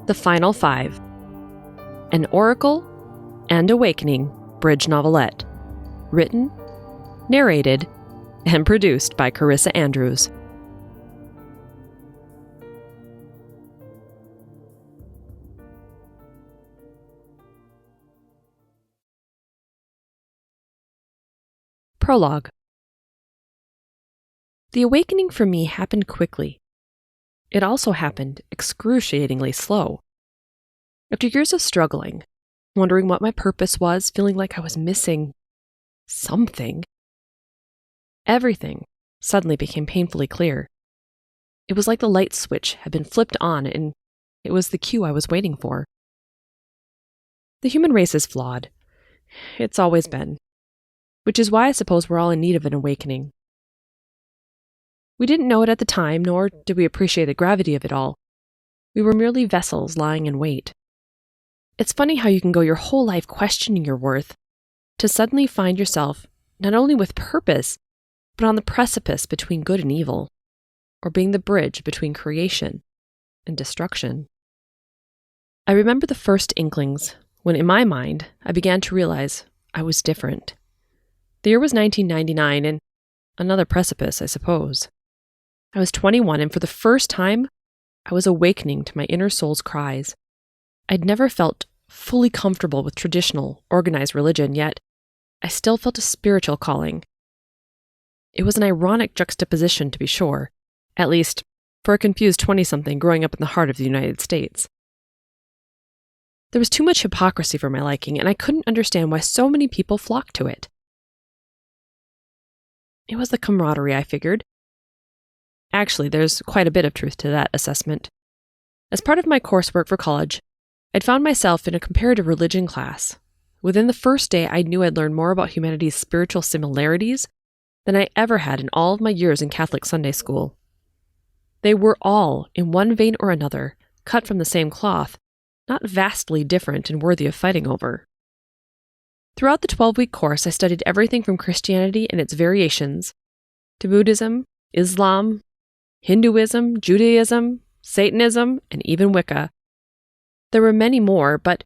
The Final Five, an Oracle and Awakening bridge novelette, written, narrated, and produced by Carissa Andrews. Prologue. The awakening for me happened quickly. It also happened excruciatingly slow. After years of struggling, wondering what my purpose was, feeling like I was missing something, everything suddenly became painfully clear. It was like the light switch had been flipped on, and it was the cue I was waiting for. The human race is flawed. It's always been. Which is why I suppose we're all in need of an awakening. We didn't know it at the time, nor did we appreciate the gravity of it all. We were merely vessels lying in wait. It's funny how you can go your whole life questioning your worth, to suddenly find yourself not only with purpose, but on the precipice between good and evil, or being the bridge between creation and destruction. I remember the first inklings when, in my mind, I began to realize I was different. The year was 1999, and another precipice, I suppose. I was 21, and for the first time, I was awakening to my inner soul's cries. I'd never felt fully comfortable with traditional, organized religion, yet I still felt a spiritual calling. It was an ironic juxtaposition, to be sure, at least for a confused 20-something growing up in the heart of the United States. There was too much hypocrisy for my liking, and I couldn't understand why so many people flocked to it. It was the camaraderie, I figured. Actually, there's quite a bit of truth to that assessment. As part of my coursework for college, I'd found myself in a comparative religion class. Within the first day, I knew I'd learned more about humanity's spiritual similarities than I ever had in all of my years in Catholic Sunday school. They were all, in one vein or another, cut from the same cloth, not vastly different and worthy of fighting over. Throughout the 12-week course, I studied everything from Christianity and its variations to Buddhism, Islam, Hinduism, Judaism, Satanism, and even Wicca. There were many more, but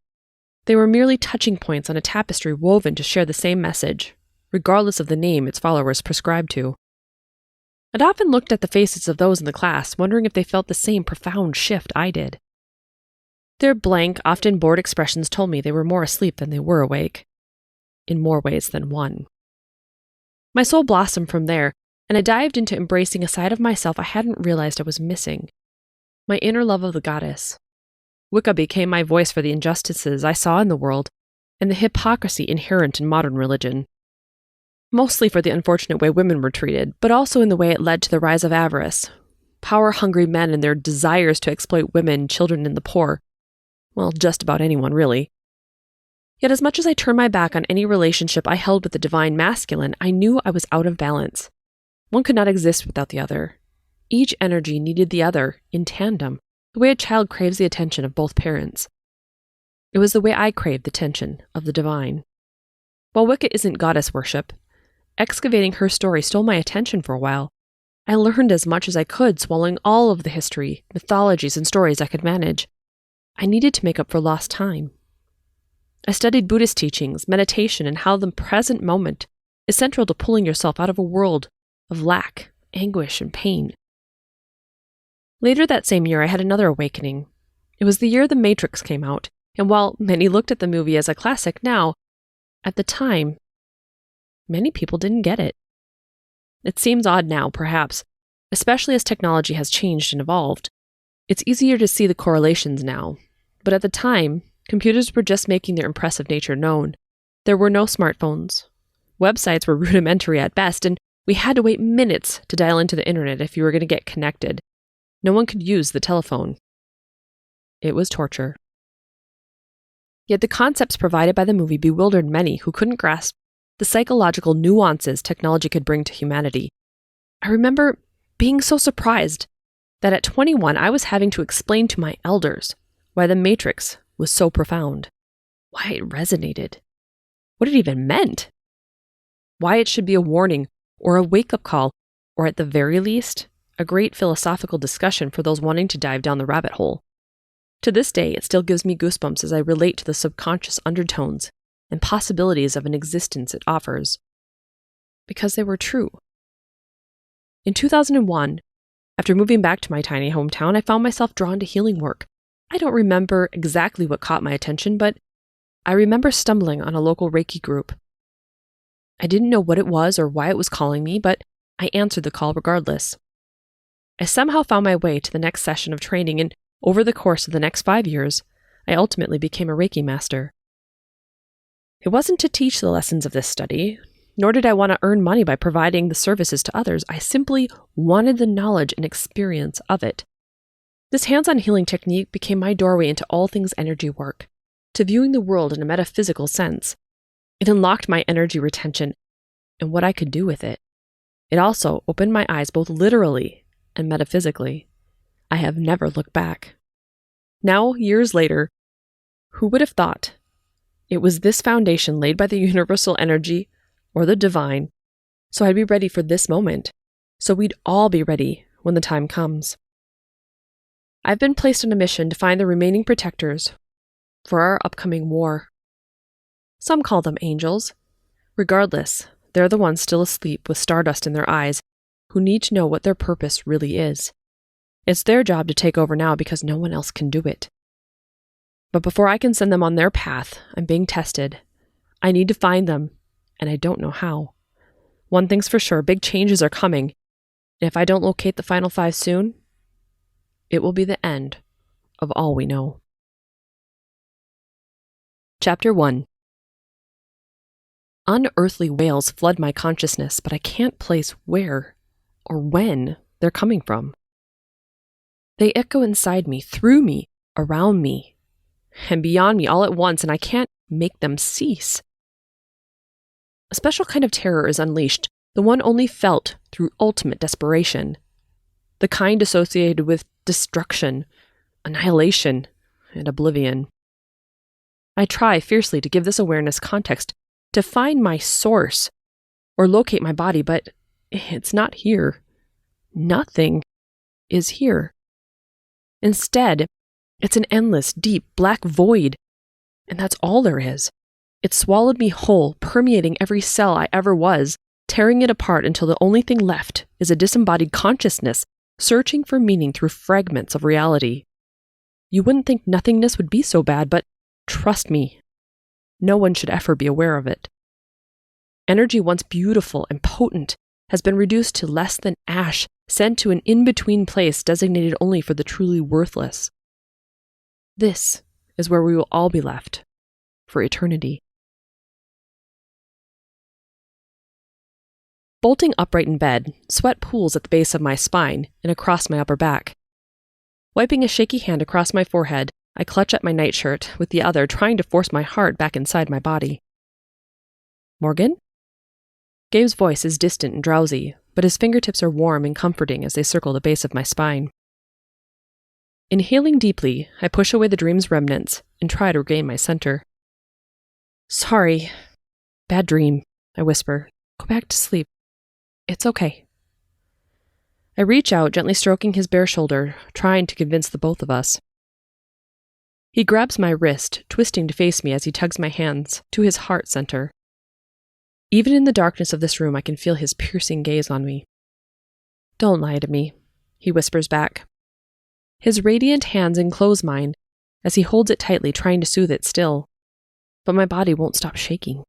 they were merely touching points on a tapestry woven to share the same message, regardless of the name its followers prescribed to. I'd often looked at the faces of those in the class, wondering if they felt the same profound shift I did. Their blank, often bored expressions told me they were more asleep than they were awake, in more ways than one. My soul blossomed from there, and I dived into embracing a side of myself I hadn't realized I was missing, my inner love of the goddess. Wicca became my voice for the injustices I saw in the world and the hypocrisy inherent in modern religion. Mostly for the unfortunate way women were treated, but also in the way it led to the rise of avarice, power-hungry men and their desires to exploit women, children, and the poor. Well, just about anyone, really. Yet as much as I turned my back on any relationship I held with the divine masculine, I knew I was out of balance. One could not exist without the other. Each energy needed the other, in tandem, the way a child craves the attention of both parents. It was the way I craved the attention of the divine. While Wicca isn't goddess worship, excavating her story stole my attention for a while. I learned as much as I could, swallowing all of the history, mythologies, and stories I could manage. I needed to make up for lost time. I studied Buddhist teachings, meditation, and how the present moment is central to pulling yourself out of a world of lack, anguish, and pain. Later that same year, I had another awakening. It was the year The Matrix came out, and while many looked at the movie as a classic now, at the time, many people didn't get it. It seems odd now, perhaps, especially as technology has changed and evolved. It's easier to see the correlations now, but at the time, computers were just making their impressive nature known. There were no smartphones. Websites were rudimentary at best, and we had to wait minutes to dial into the internet if you were going to get connected. No one could use the telephone. It was torture. Yet the concepts provided by the movie bewildered many who couldn't grasp the psychological nuances technology could bring to humanity. I remember being so surprised that at 21 I was having to explain to my elders why the Matrix was so profound, why it resonated, what it even meant, why it should be a warning or a wake-up call, or at the very least, a great philosophical discussion for those wanting to dive down the rabbit hole. To this day, it still gives me goosebumps as I relate to the subconscious undertones and possibilities of an existence it offers. Because they were true. In 2001, after moving back to my tiny hometown, I found myself drawn to healing work. I don't remember exactly what caught my attention, but I remember stumbling on a local Reiki group. I didn't know what it was or why it was calling me, but I answered the call regardless. I somehow found my way to the next session of training, and over the course of the next 5 years, I ultimately became a Reiki master. It wasn't to teach the lessons of this study, nor did I want to earn money by providing the services to others. I simply wanted the knowledge and experience of it. This hands-on healing technique became my doorway into all things energy work, to viewing the world in a metaphysical sense. It unlocked my energy retention and what I could do with it. It also opened my eyes both literally and metaphysically. I have never looked back. Now, years later, who would have thought it was this foundation laid by the universal energy or the divine, so I'd be ready for this moment, so we'd all be ready when the time comes. I've been placed on a mission to find the remaining protectors for our upcoming war. Some call them angels. Regardless, they're the ones still asleep with stardust in their eyes who need to know what their purpose really is. It's their job to take over now because no one else can do it. But before I can send them on their path, I'm being tested. I need to find them, and I don't know how. One thing's for sure, big changes are coming, and if I don't locate the final 5 soon, it will be the end of all we know. Chapter 1. Unearthly wails flood my consciousness, but I can't place where or when they're coming from. They echo inside me, through me, around me, and beyond me all at once, and I can't make them cease. A special kind of terror is unleashed, the one only felt through ultimate desperation, the kind associated with destruction, annihilation, and oblivion. I try fiercely to give this awareness context, to find my source, or locate my body, but it's not here. Nothing is here. Instead, it's an endless, deep, black void, and that's all there is. It swallowed me whole, permeating every cell I ever was, tearing it apart until the only thing left is a disembodied consciousness, searching for meaning through fragments of reality. You wouldn't think nothingness would be so bad, but trust me, no one should ever be aware of it. Energy once beautiful and potent has been reduced to less than ash, sent to an in-between place designated only for the truly worthless. This is where we will all be left for eternity. Bolting upright in bed, sweat pools at the base of my spine and across my upper back. Wiping a shaky hand across my forehead, I clutch at my nightshirt, with the other trying to force my heart back inside my body. Morgan? Gabe's voice is distant and drowsy, but his fingertips are warm and comforting as they circle the base of my spine. Inhaling deeply, I push away the dream's remnants and try to regain my center. Sorry. Bad dream, I whisper. Go back to sleep. It's okay. I reach out, gently stroking his bare shoulder, trying to convince the both of us. He grabs my wrist, twisting to face me as he tugs my hands to his heart center. Even in the darkness of this room, I can feel his piercing gaze on me. Don't lie to me, he whispers back. His radiant hands enclose mine as he holds it tightly, trying to soothe it still. But my body won't stop shaking.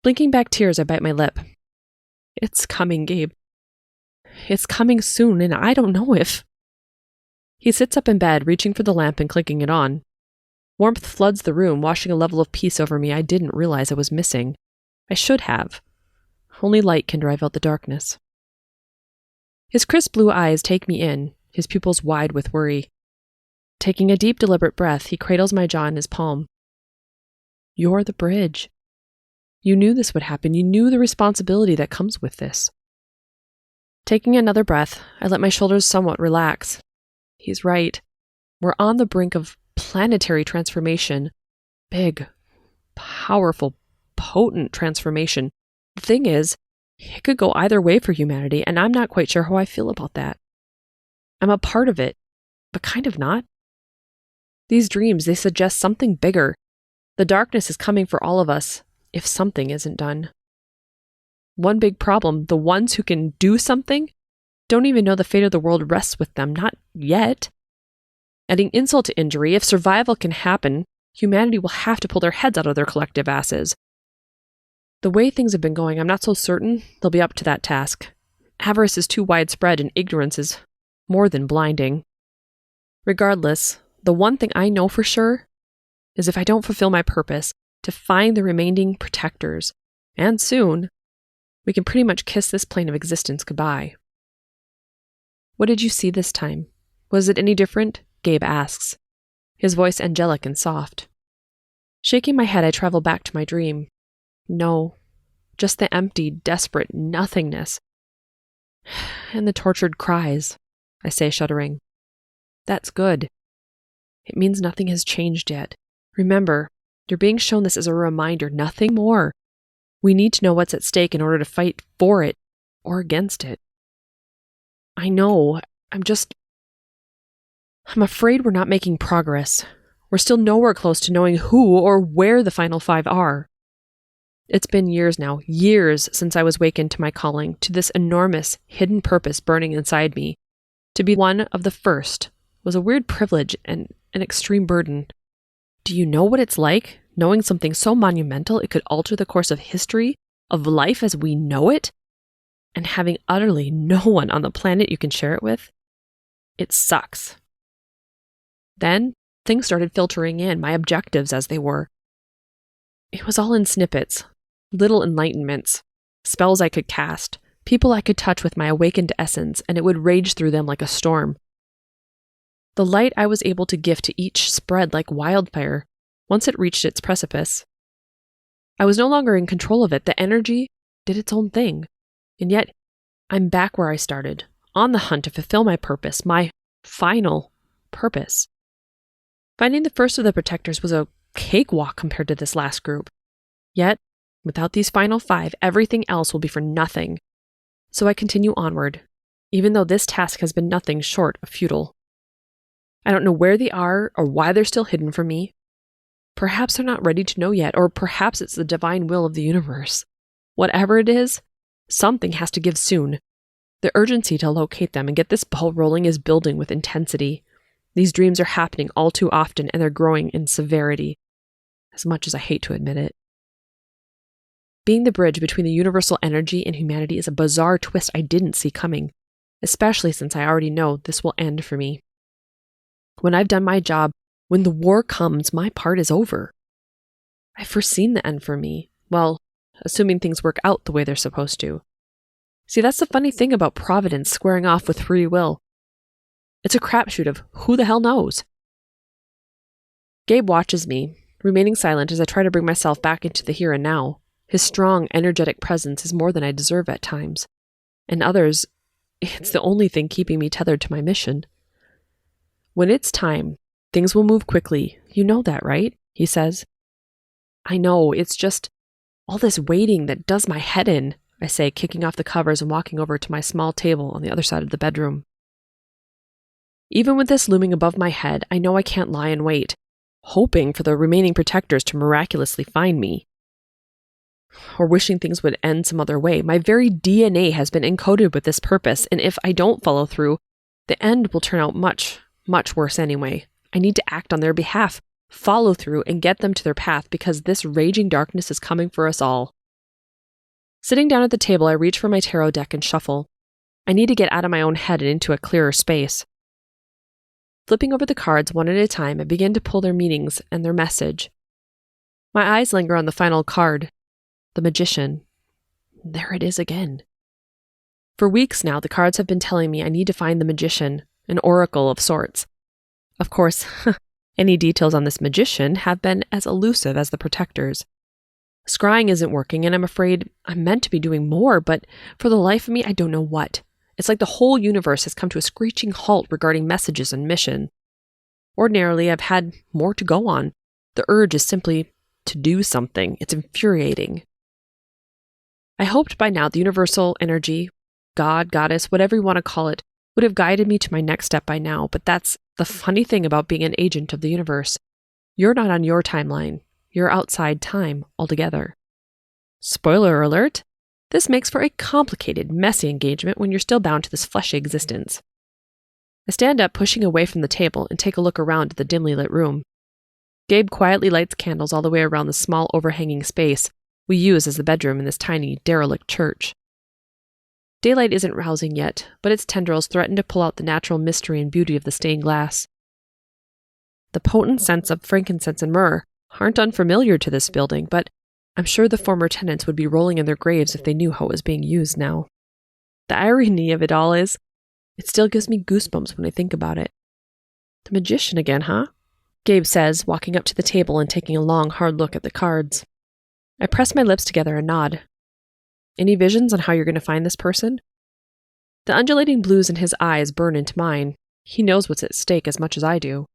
Blinking back tears, I bite my lip. It's coming, Gabe. It's coming soon, and I don't know if... He sits up in bed, reaching for the lamp and clicking it on. Warmth floods the room, washing a level of peace over me I didn't realize I was missing. I should have. Only light can drive out the darkness. His crisp blue eyes take me in, his pupils wide with worry. Taking a deep, deliberate breath, he cradles my jaw in his palm. You're the bridge. You knew this would happen. You knew the responsibility that comes with this. Taking another breath, I let my shoulders somewhat relax. He's right. We're on the brink of planetary transformation. Big, powerful, potent transformation. The thing is, it could go either way for humanity, and I'm not quite sure how I feel about that. I'm a part of it, but kind of not. These dreams, they suggest something bigger. The darkness is coming for all of us if something isn't done. One big problem, the ones who can do something don't even know the fate of the world rests with them, not yet. Adding insult to injury, if survival can happen, humanity will have to pull their heads out of their collective asses. The way things have been going, I'm not so certain they'll be up to that task. Avarice is too widespread and ignorance is more than blinding. Regardless, the one thing I know for sure is if I don't fulfill my purpose to find the remaining protectors, and soon, we can pretty much kiss this plane of existence goodbye. What did you see this time? Was it any different? Gabe asks, his voice angelic and soft. Shaking my head, I travel back to my dream. No, just the empty, desperate nothingness. And the tortured cries, I say, shuddering. That's good. It means nothing has changed yet. Remember, you're being shown this as a reminder, nothing more. We need to know what's at stake in order to fight for it or against it. I know, I'm afraid we're not making progress. We're still nowhere close to knowing who or where the final five are. It's been years now, years since I was wakened to my calling, to this enormous, hidden purpose burning inside me. To be one of the first was a weird privilege and an extreme burden. Do you know what it's like, knowing something so monumental it could alter the course of history, of life as we know it, and having utterly no one on the planet you can share it with? It sucks. Then, things started filtering in, my objectives as they were. It was all in snippets, little enlightenments, spells I could cast, people I could touch with my awakened essence, and it would rage through them like a storm. The light I was able to gift to each spread like wildfire once it reached its precipice. I was no longer in control of it. The energy did its own thing. And yet, I'm back where I started, on the hunt to fulfill my purpose, my final purpose. Finding the first of the protectors was a cakewalk compared to this last group. Yet, without these final five, everything else will be for nothing. So I continue onward, even though this task has been nothing short of futile. I don't know where they are or why they're still hidden from me. Perhaps they're not ready to know yet, or perhaps it's the divine will of the universe. Whatever it is, something has to give soon. The urgency to locate them and get this ball rolling is building with intensity. These dreams are happening all too often, and they're growing in severity, as much as I hate to admit it. Being the bridge between the universal energy and humanity is a bizarre twist I didn't see coming, especially since I already know this will end for me. When I've done my job, when the war comes, my part is over. I've foreseen the end for me, well, assuming things work out the way they're supposed to. See, that's the funny thing about Providence squaring off with free will. It's a crapshoot of who the hell knows. Gabe watches me, remaining silent as I try to bring myself back into the here and now. His strong, energetic presence is more than I deserve at times. And others, it's the only thing keeping me tethered to my mission. When it's time, things will move quickly. You know that, right? He says. I know, it's just all this waiting that does my head in, I say, kicking off the covers and walking over to my small table on the other side of the bedroom. Even with this looming above my head, I know I can't lie and wait, hoping for the remaining protectors to miraculously find me. Or wishing things would end some other way. My very DNA has been encoded with this purpose, and if I don't follow through, the end will turn out much, much worse anyway. I need to act on their behalf, follow through, and get them to their path because this raging darkness is coming for us all. Sitting down at the table, I reach for my tarot deck and shuffle. I need to get out of my own head and into a clearer space. Flipping over the cards one at a time, I begin to pull their meanings and their message. My eyes linger on the final card, the Magician. There it is again. For weeks now, the cards have been telling me I need to find the Magician, an oracle of sorts. Of course, any details on this Magician have been as elusive as the protectors. Scrying isn't working, and I'm afraid I'm meant to be doing more, but for the life of me, I don't know what. It's like the whole universe has come to a screeching halt regarding messages and mission. Ordinarily, I've had more to go on. The urge is simply to do something. It's infuriating. I hoped by now the universal energy, God, goddess, whatever you want to call it, would have guided me to my next step by now, but that's the funny thing about being an agent of the universe. You're not on your timeline. You're outside time altogether. Spoiler alert, this makes for a complicated, messy engagement when you're still bound to this fleshy existence. I stand up, pushing away from the table, and take a look around at the dimly lit room. Gabe quietly lights candles all the way around the small overhanging space we use as the bedroom in this tiny, derelict church. Daylight isn't rousing yet, but its tendrils threaten to pull out the natural mystery and beauty of the stained glass. The potent scents of frankincense and myrrh aren't unfamiliar to this building, but I'm sure the former tenants would be rolling in their graves if they knew how it was being used now. The irony of it all is, it still gives me goosebumps when I think about it. The magician again, huh? Gabe says, walking up to the table and taking a long, hard look at the cards. I press my lips together and nod. Any visions on how you're going to find this person? The undulating blues in his eyes burn into mine. He knows what's at stake as much as I do.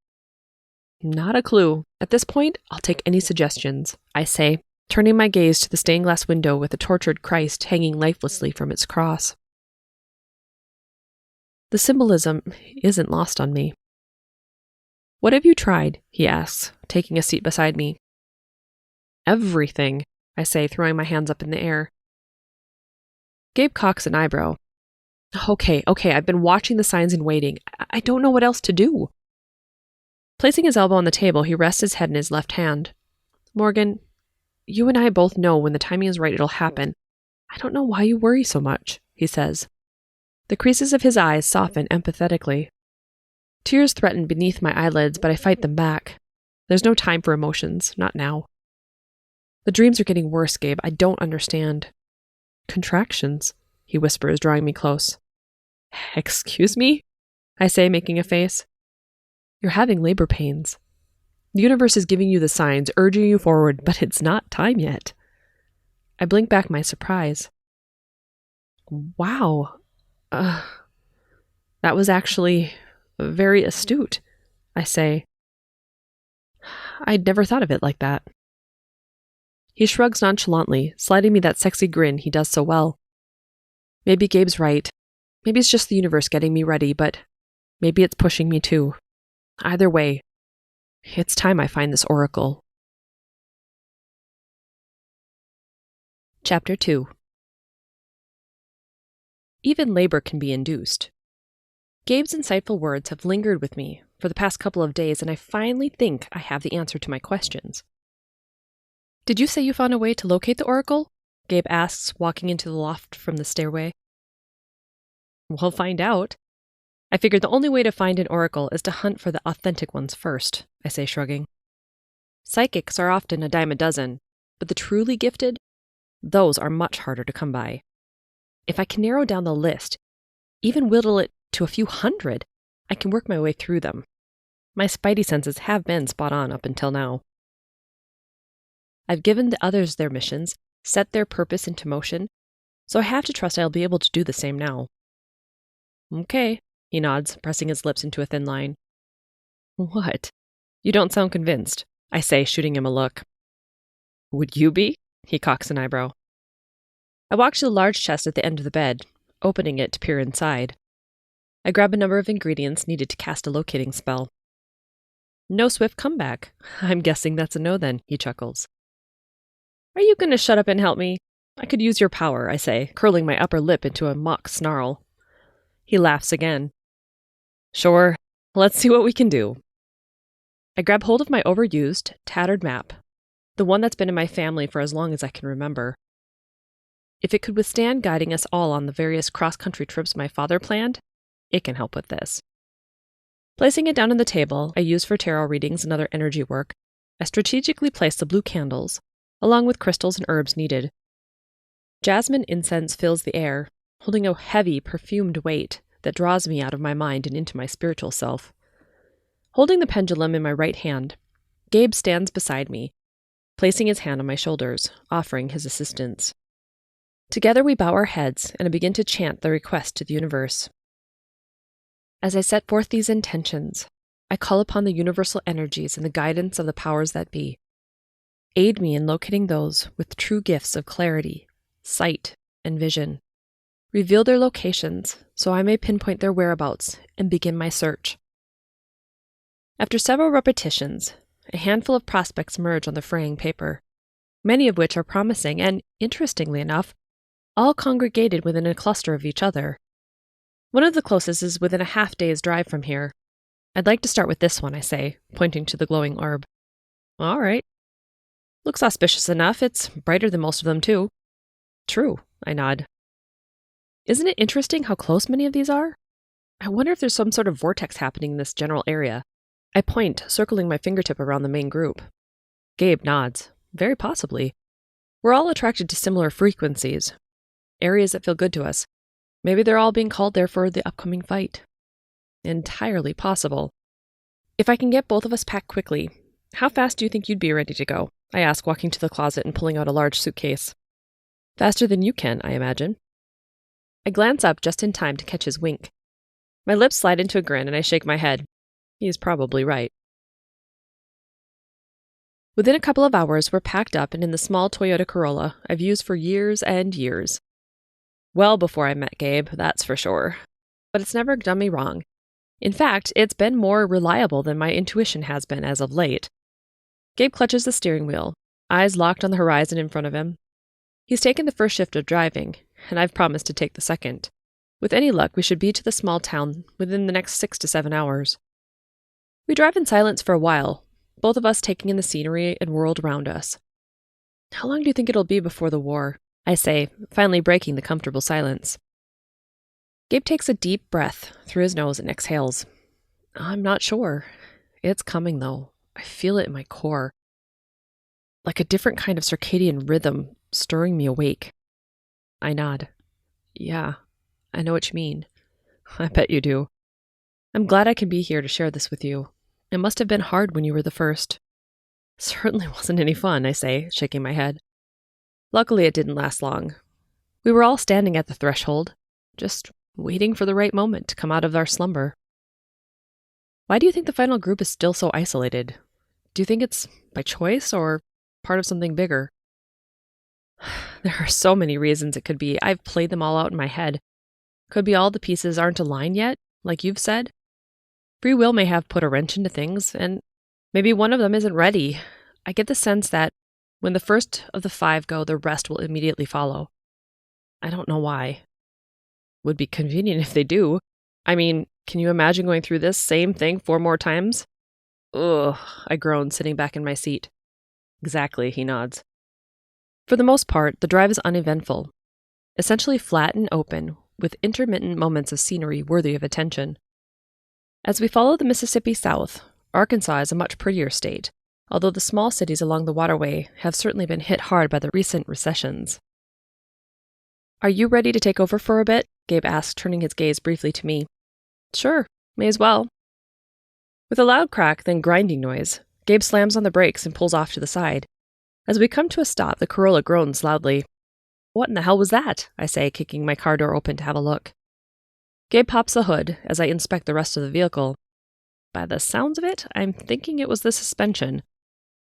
Not a clue. At this point, I'll take any suggestions, I say, turning my gaze to the stained glass window with the tortured Christ hanging lifelessly from its cross. The symbolism isn't lost on me. What have you tried? He asks, taking a seat beside me. Everything, I say, throwing my hands up in the air. Gabe cocks an eyebrow. Okay, I've been watching the signs and waiting. I don't know what else to do. Placing his elbow on the table, he rests his head in his left hand. Morgan, you and I both know when the timing is right it'll happen. I don't know why you worry so much, he says. The creases of his eyes soften empathetically. Tears threaten beneath my eyelids, but I fight them back. There's no time for emotions, not now. The dreams are getting worse, Gabe. I don't understand. Contractions, he whispers, drawing me close. Excuse me? I say, making a face. You're having labor pains. The universe is giving you the signs, urging you forward, but it's not time yet. I blink back my surprise. Wow. That was actually very astute, I say. I'd never thought of it like that. He shrugs nonchalantly, sliding me that sexy grin he does so well. Maybe Gabe's right. Maybe it's just the universe getting me ready, but maybe it's pushing me too. Either way, it's time I find this oracle. Chapter 2. Even labor can be induced. Gabe's insightful words have lingered with me for the past couple of days, and I finally think I have the answer to my questions. Did you say you found a way to locate the oracle? Gabe asks, walking into the loft from the stairway. We'll find out. I figured the only way to find an oracle is to hunt for the authentic ones first, I say, shrugging. Psychics are often a dime a dozen, but the truly gifted, those are much harder to come by. If I can narrow down the list, even whittle it to a few hundred, I can work my way through them. My spidey senses have been spot on up until now. I've given the others their missions, set their purpose into motion, so I have to trust I'll be able to do the same now. Okay, he nods, pressing his lips into a thin line. What? You don't sound convinced, I say, shooting him a look. Would you be? He cocks an eyebrow. I walk to the large chest at the end of the bed, opening it to peer inside. I grab a number of ingredients needed to cast a locating spell. No swift comeback. I'm guessing that's a no then, he chuckles. Are you going to shut up and help me? I could use your power, I say, curling my upper lip into a mock snarl. He laughs again. Sure, let's see what we can do. I grab hold of my overused, tattered map, the one that's been in my family for as long as I can remember. If it could withstand guiding us all on the various cross-country trips my father planned, it can help with this. Placing it down on the table I use for tarot readings and other energy work, I strategically place the blue candles, along with crystals and herbs needed. Jasmine incense fills the air, holding a heavy, perfumed weight that draws me out of my mind and into my spiritual self. Holding the pendulum in my right hand, Gabe stands beside me, placing his hand on my shoulders, offering his assistance. Together we bow our heads and I begin to chant the request to the universe. As I set forth these intentions, I call upon the universal energies and the guidance of the powers that be. Aid me in locating those with true gifts of clarity, sight, and vision. Reveal their locations so I may pinpoint their whereabouts and begin my search. After several repetitions, a handful of prospects emerge on the fraying paper, many of which are promising and, interestingly enough, all congregated within a cluster of each other. One of the closest is within a half-day's drive from here. I'd like to start with this one, I say, pointing to the glowing orb. All right. Looks auspicious enough. It's brighter than most of them, too. True, I nod. Isn't it interesting how close many of these are? I wonder if there's some sort of vortex happening in this general area. I point, circling my fingertip around the main group. Gabe nods. Very possibly. We're all attracted to similar frequencies. Areas that feel good to us. Maybe they're all being called there for the upcoming fight. Entirely possible. If I can get both of us packed quickly, how fast do you think you'd be ready to go? I ask, walking to the closet and pulling out a large suitcase. Faster than you can, I imagine. I glance up just in time to catch his wink. My lips slide into a grin and I shake my head. He's probably right. Within a couple of hours, we're packed up and in the small Toyota Corolla I've used for years and years. Well before I met Gabe, that's for sure. But it's never done me wrong. In fact, it's been more reliable than my intuition has been as of late. Gabe clutches the steering wheel, eyes locked on the horizon in front of him. He's taken the first shift of driving, and I've promised to take the second. With any luck, we should be to the small town within the next 6 to 7 hours. We drive in silence for a while, both of us taking in the scenery and world around us. How long do you think it'll be before the war? I say, finally breaking the comfortable silence. Gabe takes a deep breath through his nose and exhales. I'm not sure. It's coming, though. I feel it in my core. Like a different kind of circadian rhythm stirring me awake. I nod. Yeah, I know what you mean. I bet you do. I'm glad I can be here to share this with you. It must have been hard when you were the first. Certainly wasn't any fun, I say, shaking my head. Luckily, it didn't last long. We were all standing at the threshold, just waiting for the right moment to come out of our slumber. Why do you think the final group is still so isolated? Do you think it's by choice or part of something bigger? There are so many reasons it could be. I've played them all out in my head. Could be all the pieces aren't aligned yet, like you've said. Free will may have put a wrench into things, and maybe one of them isn't ready. I get the sense that when the first of the 5 go, the rest will immediately follow. I don't know why. Would be convenient if they do. I mean, can you imagine going through this same thing 4 more times? Ugh, I groan, sitting back in my seat. Exactly, he nods. For the most part, the drive is uneventful, essentially flat and open, with intermittent moments of scenery worthy of attention. As we follow the Mississippi south, Arkansas is a much prettier state, although the small cities along the waterway have certainly been hit hard by the recent recessions. Are you ready to take over for a bit? Gabe asked, turning his gaze briefly to me. Sure, may as well. With a loud crack, then grinding noise, Gabe slams on the brakes and pulls off to the side. As we come to a stop, the Corolla groans loudly. What in the hell was that? I say, kicking my car door open to have a look. Gabe pops the hood as I inspect the rest of the vehicle. By the sounds of it, I'm thinking it was the suspension.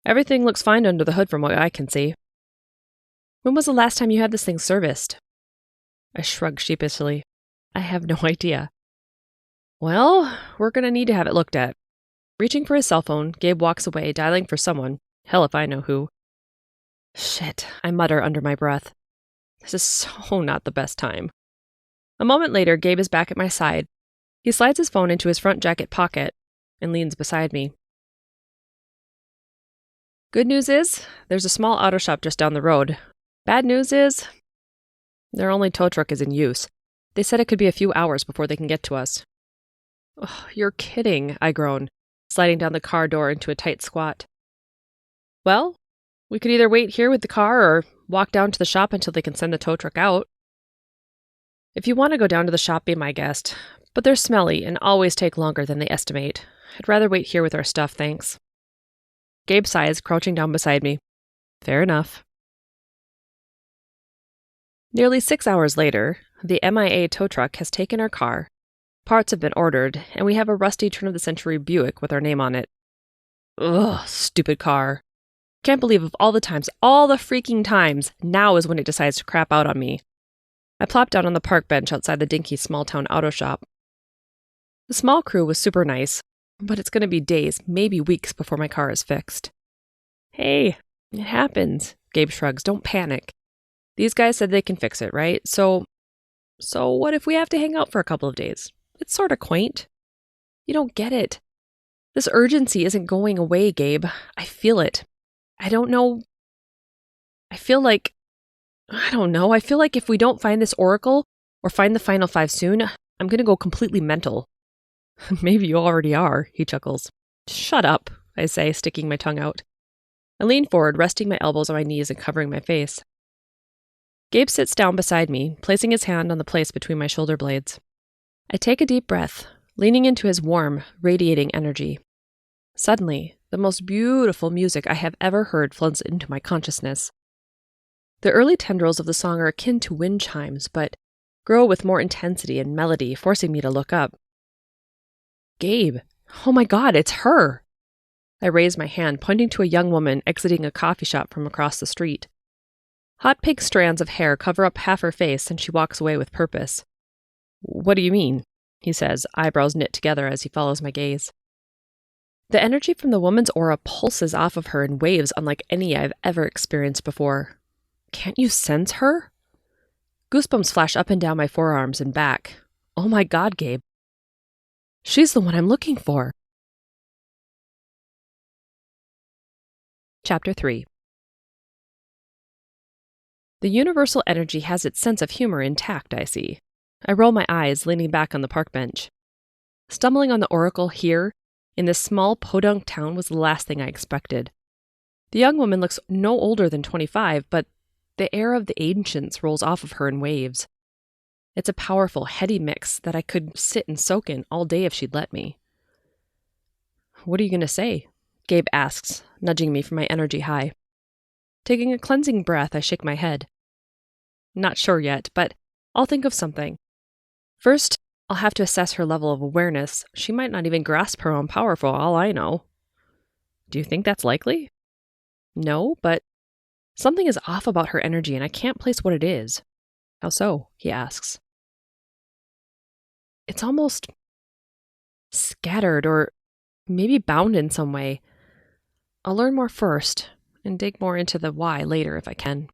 Everything looks fine under the hood from what I can see. When was the last time you had this thing serviced? I shrug sheepishly. I have no idea. Well, we're going to need to have it looked at. Reaching for his cell phone, Gabe walks away, dialing for someone. Hell if I know who. Shit, I mutter under my breath. This is so not the best time. A moment later, Gabe is back at my side. He slides his phone into his front jacket pocket and leans beside me. Good news is, there's a small auto shop just down the road. Bad news is, their only tow truck is in use. They said it could be a few hours before they can get to us. Oh, you're kidding, I groan, sliding down the car door into a tight squat. Well, we could either wait here with the car or walk down to the shop until they can send the tow truck out. If you want to go down to the shop, be my guest. But they're smelly and always take longer than they estimate. I'd rather wait here with our stuff, thanks. Gabe sighs, crouching down beside me. Fair enough. Nearly 6 hours later, the MIA tow truck has taken our car. Parts have been ordered, and we have a rusty turn-of-the-century Buick with our name on it. Ugh, stupid car. Can't believe of all the freaking times, now is when it decides to crap out on me. I plopped down on the park bench outside the dinky small-town auto shop. The small crew was super nice. But it's going to be days, maybe weeks before my car is fixed. Hey, it happens, Gabe shrugs. Don't panic. These guys said they can fix it, right? So what if we have to hang out for a couple of days? It's sort of quaint. You don't get it. This urgency isn't going away, Gabe. I feel it. I don't know. I feel like if we don't find this oracle or find the final 5 soon, I'm going to go completely mental. Maybe you already are, he chuckles. Shut up, I say, sticking my tongue out. I lean forward, resting my elbows on my knees and covering my face. Gabe sits down beside me, placing his hand on the place between my shoulder blades. I take a deep breath, leaning into his warm, radiating energy. Suddenly, the most beautiful music I have ever heard floods into my consciousness. The early tendrils of the song are akin to wind chimes, but grow with more intensity and melody, forcing me to look up. Gabe, oh my God, it's her! I raise my hand, pointing to a young woman exiting a coffee shop from across the street. Hot pink strands of hair cover up half her face, and she walks away with purpose. What do you mean? He says, eyebrows knit together as he follows my gaze. The energy from the woman's aura pulses off of her in waves unlike any I've ever experienced before. Can't you sense her? Goosebumps flash up and down my forearms and back. Oh my God, Gabe. She's the one I'm looking for. Chapter 3. The universal energy has its sense of humor intact, I see. I roll my eyes, leaning back on the park bench. Stumbling on the oracle here, in this small podunk town, was the last thing I expected. The young woman looks no older than 25, but the air of the ancients rolls off of her in waves. It's a powerful, heady mix that I could sit and soak in all day if she'd let me. What are you going to say? Gabe asks, nudging me from my energy high. Taking a cleansing breath, I shake my head. Not sure yet, but I'll think of something. First, I'll have to assess her level of awareness. She might not even grasp her own power for all I know. Do you think that's likely? No, but something is off about her energy and I can't place what it is. How so? He asks. It's almost scattered or maybe bound in some way. I'll learn more first and dig more into the why later if I can.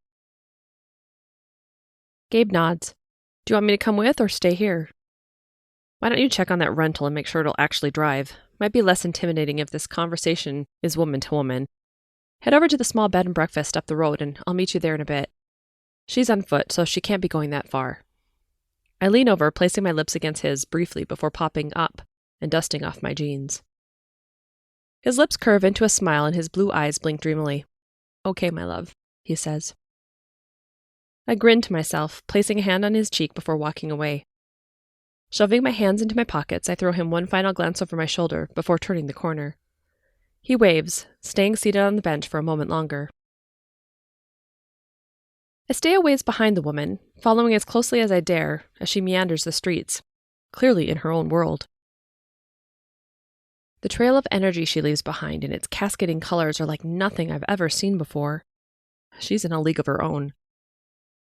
Gabe nods. Do you want me to come with or stay here? Why don't you check on that rental and make sure it'll actually drive? Might be less intimidating if this conversation is woman to woman. Head over to the small bed and breakfast up the road and I'll meet you there in a bit. She's on foot, so she can't be going that far. I lean over, placing my lips against his briefly before popping up and dusting off my jeans. His lips curve into a smile and his blue eyes blink dreamily. Okay, my love, he says. I grin to myself, placing a hand on his cheek before walking away. Shoving my hands into my pockets, I throw him one final glance over my shoulder before turning the corner. He waves, staying seated on the bench for a moment longer. I stay a ways behind the woman, following as closely as I dare as she meanders the streets, clearly in her own world. The trail of energy she leaves behind and its cascading colors are like nothing I've ever seen before. She's in a league of her own.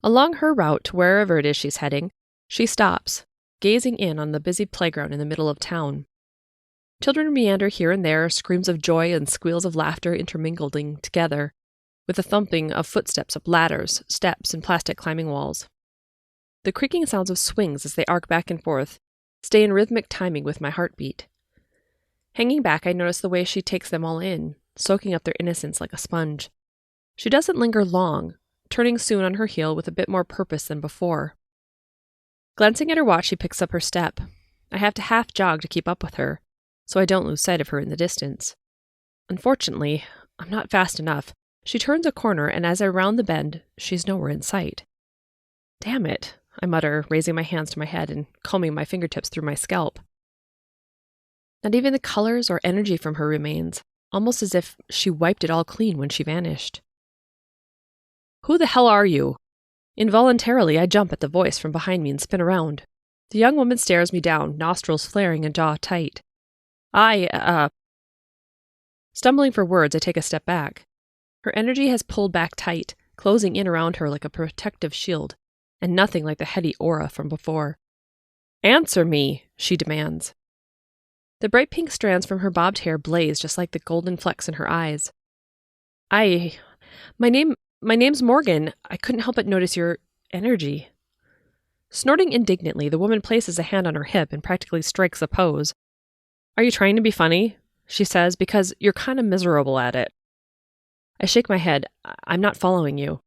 Along her route to wherever it is she's heading, she stops, gazing in on the busy playground in the middle of town. Children meander here and there, screams of joy and squeals of laughter intermingling together, with the thumping of footsteps up ladders, steps, and plastic climbing walls. The creaking sounds of swings as they arc back and forth stay in rhythmic timing with my heartbeat. Hanging back, I notice the way she takes them all in, soaking up their innocence like a sponge. She doesn't linger long, turning soon on her heel with a bit more purpose than before. Glancing at her watch, she picks up her step. I have to half jog to keep up with her, so I don't lose sight of her in the distance. Unfortunately, I'm not fast enough. She turns a corner, and as I round the bend, she's nowhere in sight. Damn it, I mutter, raising my hands to my head and combing my fingertips through my scalp. Not even the colors or energy from her remains, almost as if she wiped it all clean when she vanished. Who the hell are you? Involuntarily, I jump at the voice from behind me and spin around. The young woman stares me down, nostrils flaring and jaw tight. Stumbling for words, I take a step back. Her energy has pulled back tight, closing in around her like a protective shield, and nothing like the heady aura from before. Answer me, she demands. The bright pink strands from her bobbed hair blazed just like the golden flecks in her eyes. My name's Morgan. I couldn't help but notice your energy. Snorting indignantly, the woman places a hand on her hip and practically strikes a pose. Are you trying to be funny? She says, because you're kind of miserable at it. I shake my head. I'm not following you.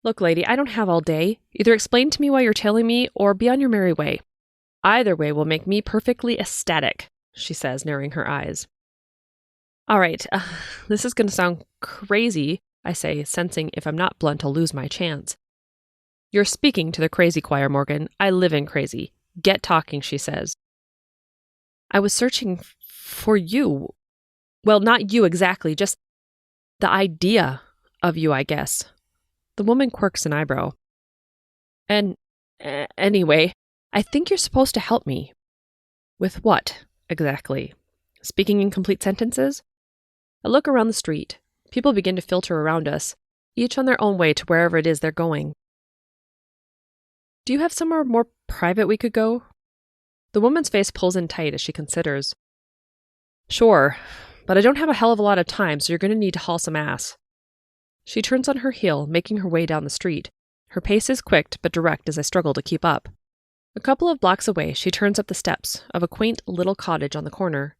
Look, lady, I don't have all day. Either explain to me why you're tailing me or be on your merry way. Either way will make me perfectly ecstatic, she says, narrowing her eyes. All right, this is going to sound crazy, I say, sensing if I'm not blunt, I'll lose my chance. You're speaking to the crazy choir, Morgan. I live in crazy. Get talking, she says. I was searching for you. Well, not you exactly, just the idea of you, I guess. The woman quirks an eyebrow. And anyway, I think you're supposed to help me. With what, exactly? Speaking in complete sentences? I look around the street. People begin to filter around us, each on their own way to wherever it is they're going. Do you have somewhere more private we could go? The woman's face pulls in tight as she considers. Sure, but I don't have a hell of a lot of time, so you're going to need to haul some ass. She turns on her heel, making her way down the street. Her pace is quick but direct as I struggle to keep up. A couple of blocks away, she turns up the steps of a quaint little cottage on the corner.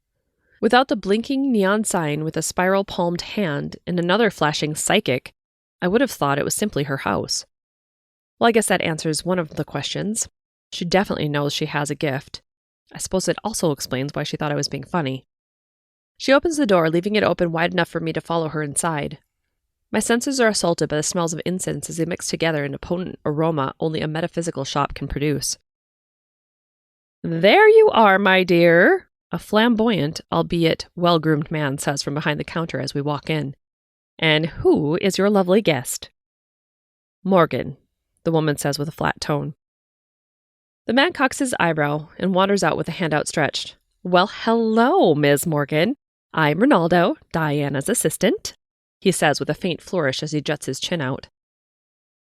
Without the blinking neon sign with a spiral-palmed hand and another flashing psychic, I would have thought it was simply her house. Well, I guess that answers one of the questions. She definitely knows she has a gift. I suppose it also explains why she thought I was being funny. She opens the door, leaving it open wide enough for me to follow her inside. My senses are assaulted by the smells of incense as they mix together in a potent aroma only a metaphysical shop can produce. There you are, my dear, a flamboyant, albeit well-groomed man says from behind the counter as we walk in. And who is your lovely guest? Morgan, the woman says with a flat tone. The man cocks his eyebrow and wanders out with a hand outstretched. Well, hello, Ms. Morgan. I'm Ronaldo, Diana's assistant, he says with a faint flourish as he juts his chin out.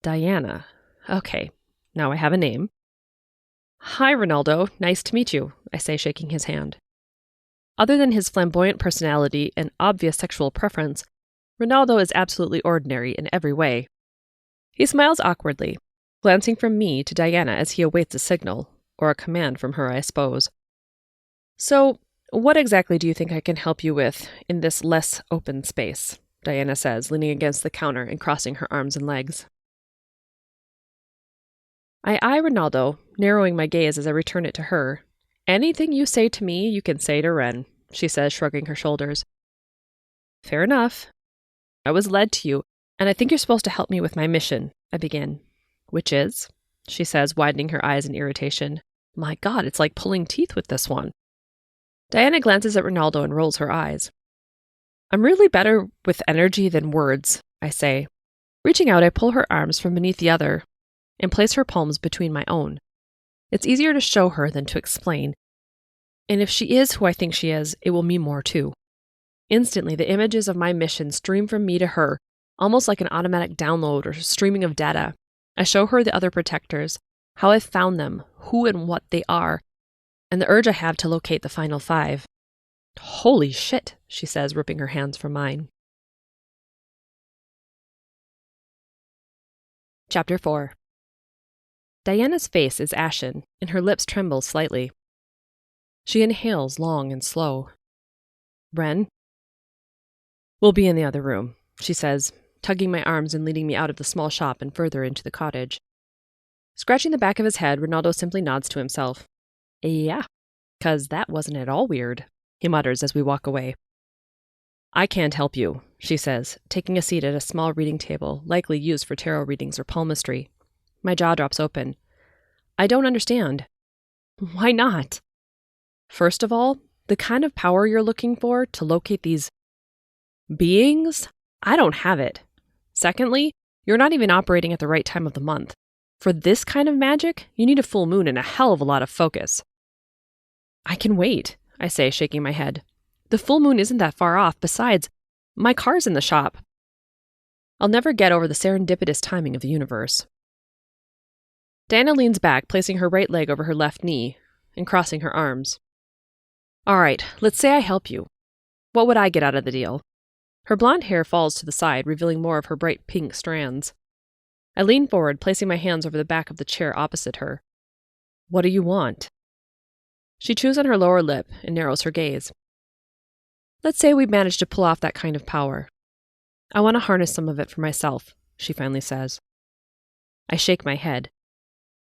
Diana. Okay, now I have a name. Hi, Ronaldo. Nice to meet you, I say, shaking his hand. Other than his flamboyant personality and obvious sexual preference, Ronaldo is absolutely ordinary in every way. He smiles awkwardly, glancing from me to Diana as he awaits a signal, or a command from her, I suppose. So, what exactly do you think I can help you with in this less open space? Diana says, leaning against the counter and crossing her arms and legs. I eye Ronaldo, narrowing my gaze as I return it to her. Anything you say to me, you can say to Ren, she says, shrugging her shoulders. Fair enough. I was led to you, and I think you're supposed to help me with my mission, I begin. Which is? She says, widening her eyes in irritation. My God, it's like pulling teeth with this one. Diana glances at Ronaldo and rolls her eyes. I'm really better with energy than words, I say. Reaching out, I pull her arms from beneath the other and place her palms between my own. It's easier to show her than to explain. And if she is who I think she is, it will mean more too. Instantly, the images of my mission stream from me to her, almost like an automatic download or streaming of data. I show her the other protectors, how I've found them, who and what they are, and the urge I have to locate the final 5. Holy shit, she says, ripping her hands from mine. Chapter 4. Diana's face is ashen, and her lips tremble slightly. She inhales long and slow. Ren? We'll be in the other room, she says, tugging my arms and leading me out of the small shop and further into the cottage. Scratching the back of his head, Ronaldo simply nods to himself. Yeah, 'cause that wasn't at all weird, he mutters as we walk away. I can't help you, she says, taking a seat at a small reading table, likely used for tarot readings or palmistry. My jaw drops open. I don't understand. Why not? First of all, the kind of power you're looking for to locate these beings, I don't have it. Secondly, you're not even operating at the right time of the month. For this kind of magic, you need a full moon and a hell of a lot of focus. I can wait, I say, shaking my head. The full moon isn't that far off. Besides, my car's in the shop. I'll never get over the serendipitous timing of the universe. Diana leans back, placing her right leg over her left knee and crossing her arms. All right, let's say I help you. What would I get out of the deal? Her blonde hair falls to the side, revealing more of her bright pink strands. I lean forward, placing my hands over the back of the chair opposite her. What do you want? She chews on her lower lip and narrows her gaze. Let's say we manage to pull off that kind of power. I want to harness some of it for myself, she finally says. I shake my head.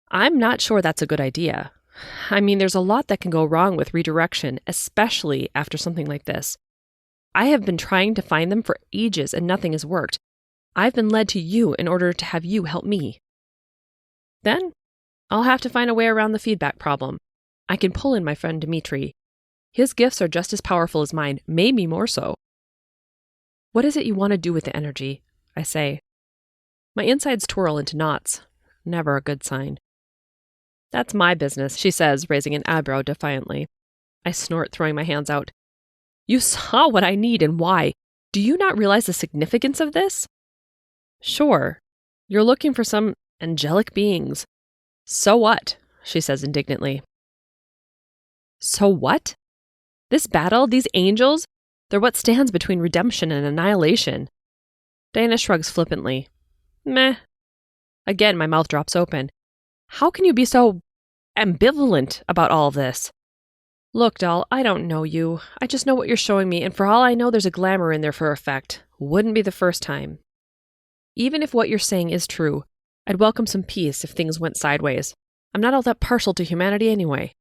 I'm not sure that's a good idea. I mean, there's a lot that can go wrong with redirection, especially after something like this. I have been trying to find them for ages and nothing has worked. I've been led to you in order to have you help me. Then, I'll have to find a way around the feedback problem. I can pull in my friend Dimitri. His gifts are just as powerful as mine, maybe more so. What is it you want to do with the energy? I say. My insides twirl into knots. Never a good sign. That's my business, she says, raising an eyebrow defiantly. I snort, throwing my hands out. You saw what I need and why. Do you not realize the significance of this? Sure. You're looking for some angelic beings. So what? She says indignantly. So what? This battle, these angels, they're what stands between redemption and annihilation. Diana shrugs flippantly. Meh. Again, my mouth drops open. How can you be so ambivalent about all this? Look, doll, I don't know you. I just know what you're showing me, and for all I know, there's a glamour in there for effect. Wouldn't be the first time. Even if what you're saying is true, I'd welcome some peace if things went sideways. I'm not all that partial to humanity anyway.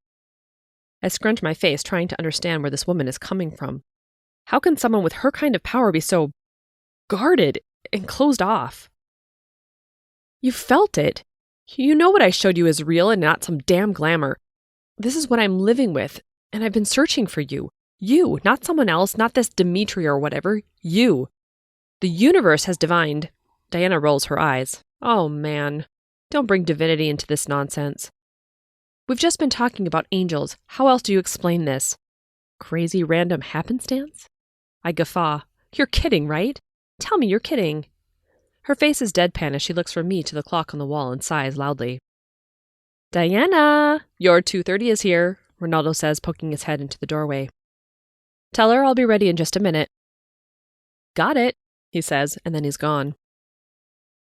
I scrunch my face, trying to understand where this woman is coming from. How can someone with her kind of power be so guarded and closed off? You felt it. You know what I showed you is real and not some damn glamour. This is what I'm living with, and I've been searching for you. You, not someone else, not this Dimitri or whatever. You. The universe has divined. Diana rolls her eyes. Oh, man. Don't bring divinity into this nonsense. We've just been talking about angels. How else do you explain this? Crazy random happenstance? I guffaw. You're kidding, right? Tell me you're kidding. Her face is deadpan as she looks from me to the clock on the wall and sighs loudly. Diana! Your 2:30 is here, Ronaldo says, poking his head into the doorway. Tell her I'll be ready in just a minute. Got it, he says, and then he's gone.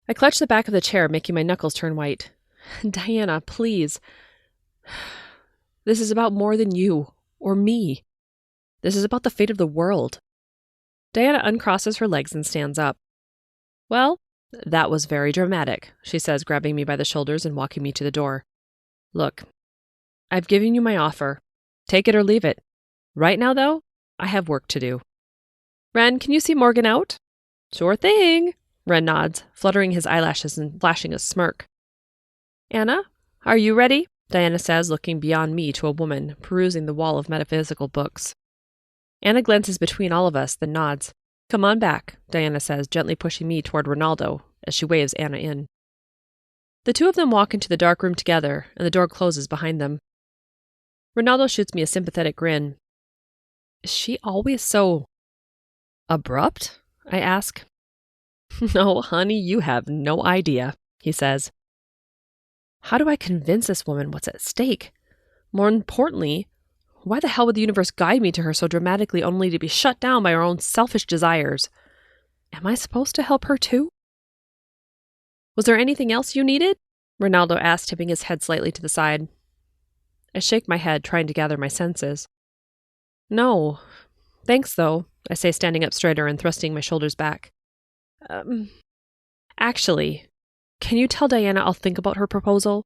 I clutch the back of the chair, making my knuckles turn white. Diana, please. This is about more than you, or me. This is about the fate of the world. Diana uncrosses her legs and stands up. Well, that was very dramatic, she says, grabbing me by the shoulders and walking me to the door. Look, I've given you my offer. Take it or leave it. Right now, though, I have work to do. Ren, can you see Morgan out? Sure thing, Ren nods, fluttering his eyelashes and flashing a smirk. Anna, are you ready? Diana says, looking beyond me to a woman, perusing the wall of metaphysical books. Anna glances between all of us, then nods. Come on back, Diana says, gently pushing me toward Ronaldo as she waves Anna in. The two of them walk into the dark room together, and the door closes behind them. Ronaldo shoots me a sympathetic grin. Is she always so abrupt? I ask. No, honey, you have no idea, he says. How do I convince this woman what's at stake? More importantly, why the hell would the universe guide me to her so dramatically only to be shut down by her own selfish desires? Am I supposed to help her too? Was there anything else you needed? Ronaldo asked, tipping his head slightly to the side. I shake my head, trying to gather my senses. No. Thanks, though, I say, standing up straighter and thrusting my shoulders back. Actually, can you tell Diana I'll think about her proposal?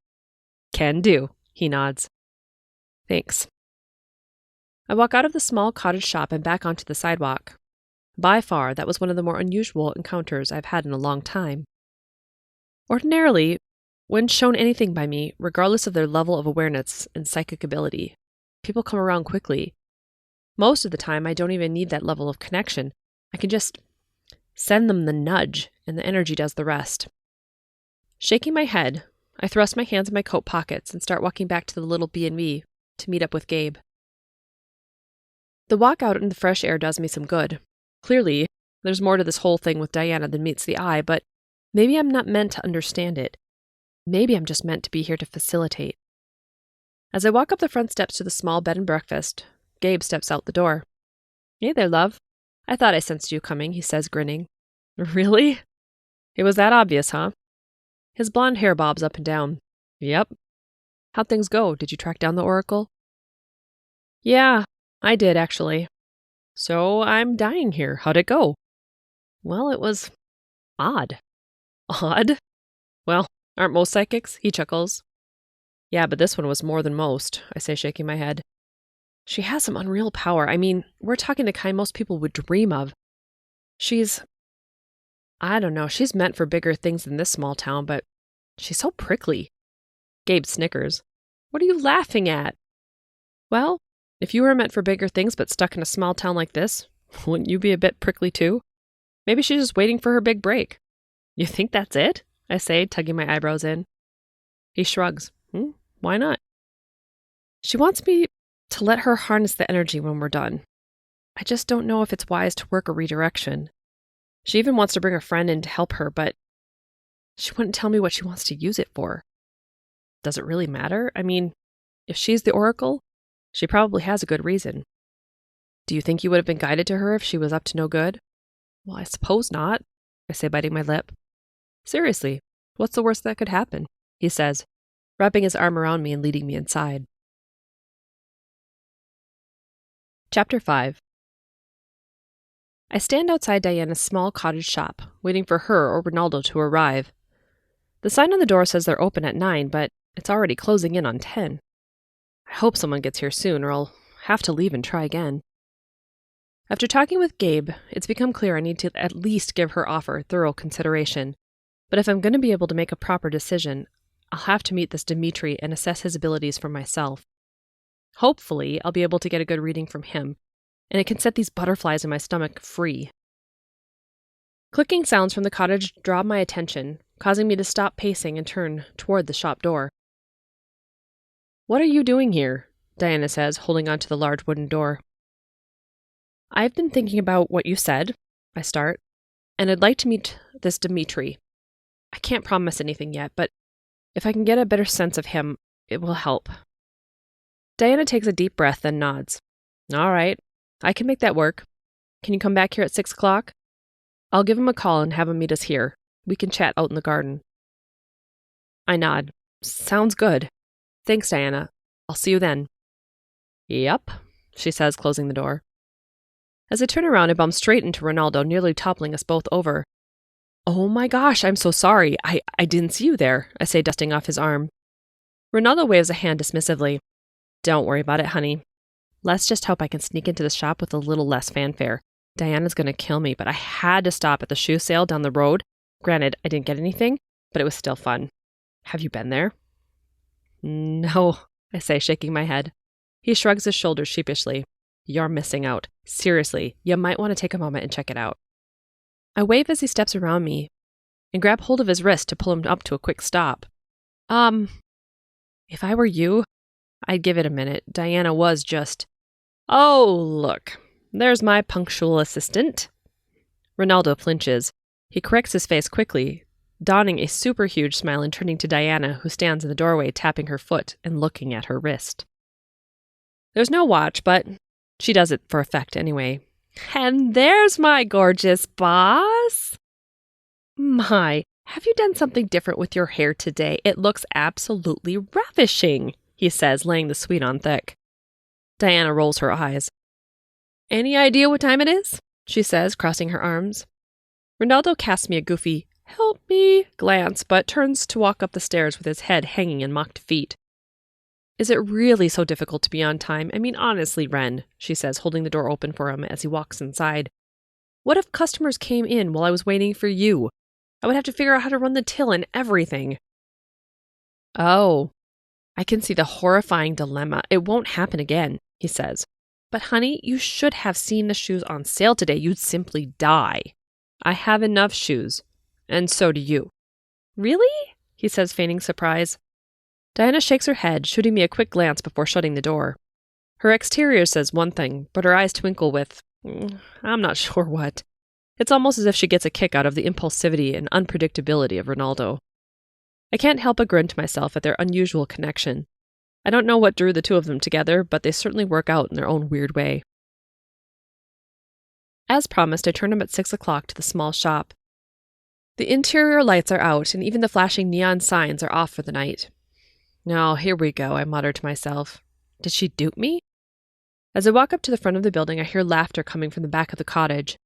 Can do, he nods. Thanks. I walk out of the small cottage shop and back onto the sidewalk. By far, that was one of the more unusual encounters I've had in a long time. Ordinarily, when shown anything by me, regardless of their level of awareness and psychic ability, people come around quickly. Most of the time, I don't even need that level of connection. I can just send them the nudge, and the energy does the rest. Shaking my head, I thrust my hands in my coat pockets and start walking back to the little B&B to meet up with Gabe. The walk out in the fresh air does me some good. Clearly, there's more to this whole thing with Diana than meets the eye, but maybe I'm not meant to understand it. Maybe I'm just meant to be here to facilitate. As I walk up the front steps to the small bed and breakfast, Gabe steps out the door. Hey there, love. I thought I sensed you coming, he says, grinning. Really? It was that obvious, huh? His blonde hair bobs up and down. Yep. How'd things go? Did you track down the Oracle? Yeah, I did, actually. So I'm dying here. How'd it go? Well, it was odd. Odd? Well, aren't most psychics? He chuckles. Yeah, but this one was more than most, I say, shaking my head. She has some unreal power. I mean, we're talking the kind most people would dream of. I don't know, she's meant for bigger things than this small town, but she's so prickly. Gabe snickers. What are you laughing at? Well, if you were meant for bigger things but stuck in a small town like this, wouldn't you be a bit prickly too? Maybe she's just waiting for her big break. You think that's it? I say, tugging my eyebrows in. He shrugs. Why not? She wants me to let her harness the energy when we're done. I just don't know if it's wise to work a redirection. She even wants to bring a friend in to help her, but she wouldn't tell me what she wants to use it for. Does it really matter? I mean, if she's the Oracle, she probably has a good reason. Do you think you would have been guided to her if she was up to no good? Well, I suppose not, I say, biting my lip. Seriously, what's the worst that could happen? He says, wrapping his arm around me and leading me inside. Chapter 5. I stand outside Diana's small cottage shop, waiting for her or Ronaldo to arrive. The sign on the door says they're open at 9, but it's already closing in on 10. I hope someone gets here soon, or I'll have to leave and try again. After talking with Gabe, it's become clear I need to at least give her offer thorough consideration. But if I'm going to be able to make a proper decision, I'll have to meet this Dimitri and assess his abilities for myself. Hopefully, I'll be able to get a good reading from him, and it can set these butterflies in my stomach free. Clicking sounds from the cottage draw my attention, causing me to stop pacing and turn toward the shop door. What are you doing here? Diana says, holding onto the large wooden door. I've been thinking about what you said, I start, and I'd like to meet this Dimitri. I can't promise anything yet, but if I can get a better sense of him, it will help. Diana takes a deep breath, then nods. All right, I can make that work. Can you come back here at 6 o'clock? I'll give him a call and have him meet us here. We can chat out in the garden. I nod. Sounds good. Thanks, Diana. I'll see you then. Yep, she says, closing the door. As I turn around, I bump straight into Ronaldo, nearly toppling us both over. Oh my gosh, I'm so sorry. I didn't see you there, I say, dusting off his arm. Ronaldo waves a hand dismissively. Don't worry about it, honey. Let's just hope I can sneak into the shop with a little less fanfare. Diana's going to kill me, but I had to stop at the shoe sale down the road. Granted, I didn't get anything, but it was still fun. Have you been there? No, I say, shaking my head. He shrugs his shoulders sheepishly. You're missing out. Seriously, you might want to take a moment and check it out. I wave as he steps around me and grab hold of his wrist to pull him up to a quick stop. If I were you, I'd give it a minute. Diana was just... Oh, look. There's my punctual assistant. Ronaldo flinches. He corrects his face quickly, donning a super huge smile and turning to Diana, who stands in the doorway tapping her foot and looking at her wrist. There's no watch, but she does it for effect anyway. And there's my gorgeous boss. My, have you done something different with your hair today? It looks absolutely ravishing, he says, laying the sweet on thick. Diana rolls her eyes. Any idea what time it is? She says, crossing her arms. Ronaldo casts me a goofy, help me, glance, but turns to walk up the stairs with his head hanging in mock defeat. Is it really so difficult to be on time? I mean, honestly, Ren, she says, holding the door open for him as he walks inside. What if customers came in while I was waiting for you? I would have to figure out how to run the till and everything. Oh, I can see the horrifying dilemma. It won't happen again, he says. But honey, you should have seen the shoes on sale today. You'd simply die. I have enough shoes, and so do you. Really? He says, feigning surprise. Diana shakes her head, shooting me a quick glance before shutting the door. Her exterior says one thing, but her eyes twinkle with, I'm not sure what. It's almost as if she gets a kick out of the impulsivity and unpredictability of Ronaldo. I can't help but grin to myself at their unusual connection. I don't know what drew the two of them together, but they certainly work out in their own weird way. As promised, I turned up at 6 o'clock to the small shop. The interior lights are out, and even the flashing neon signs are off for the night. "Oh, here we go," I muttered to myself. Did she dupe me? As I walk up to the front of the building, I hear laughter coming from the back of the cottage.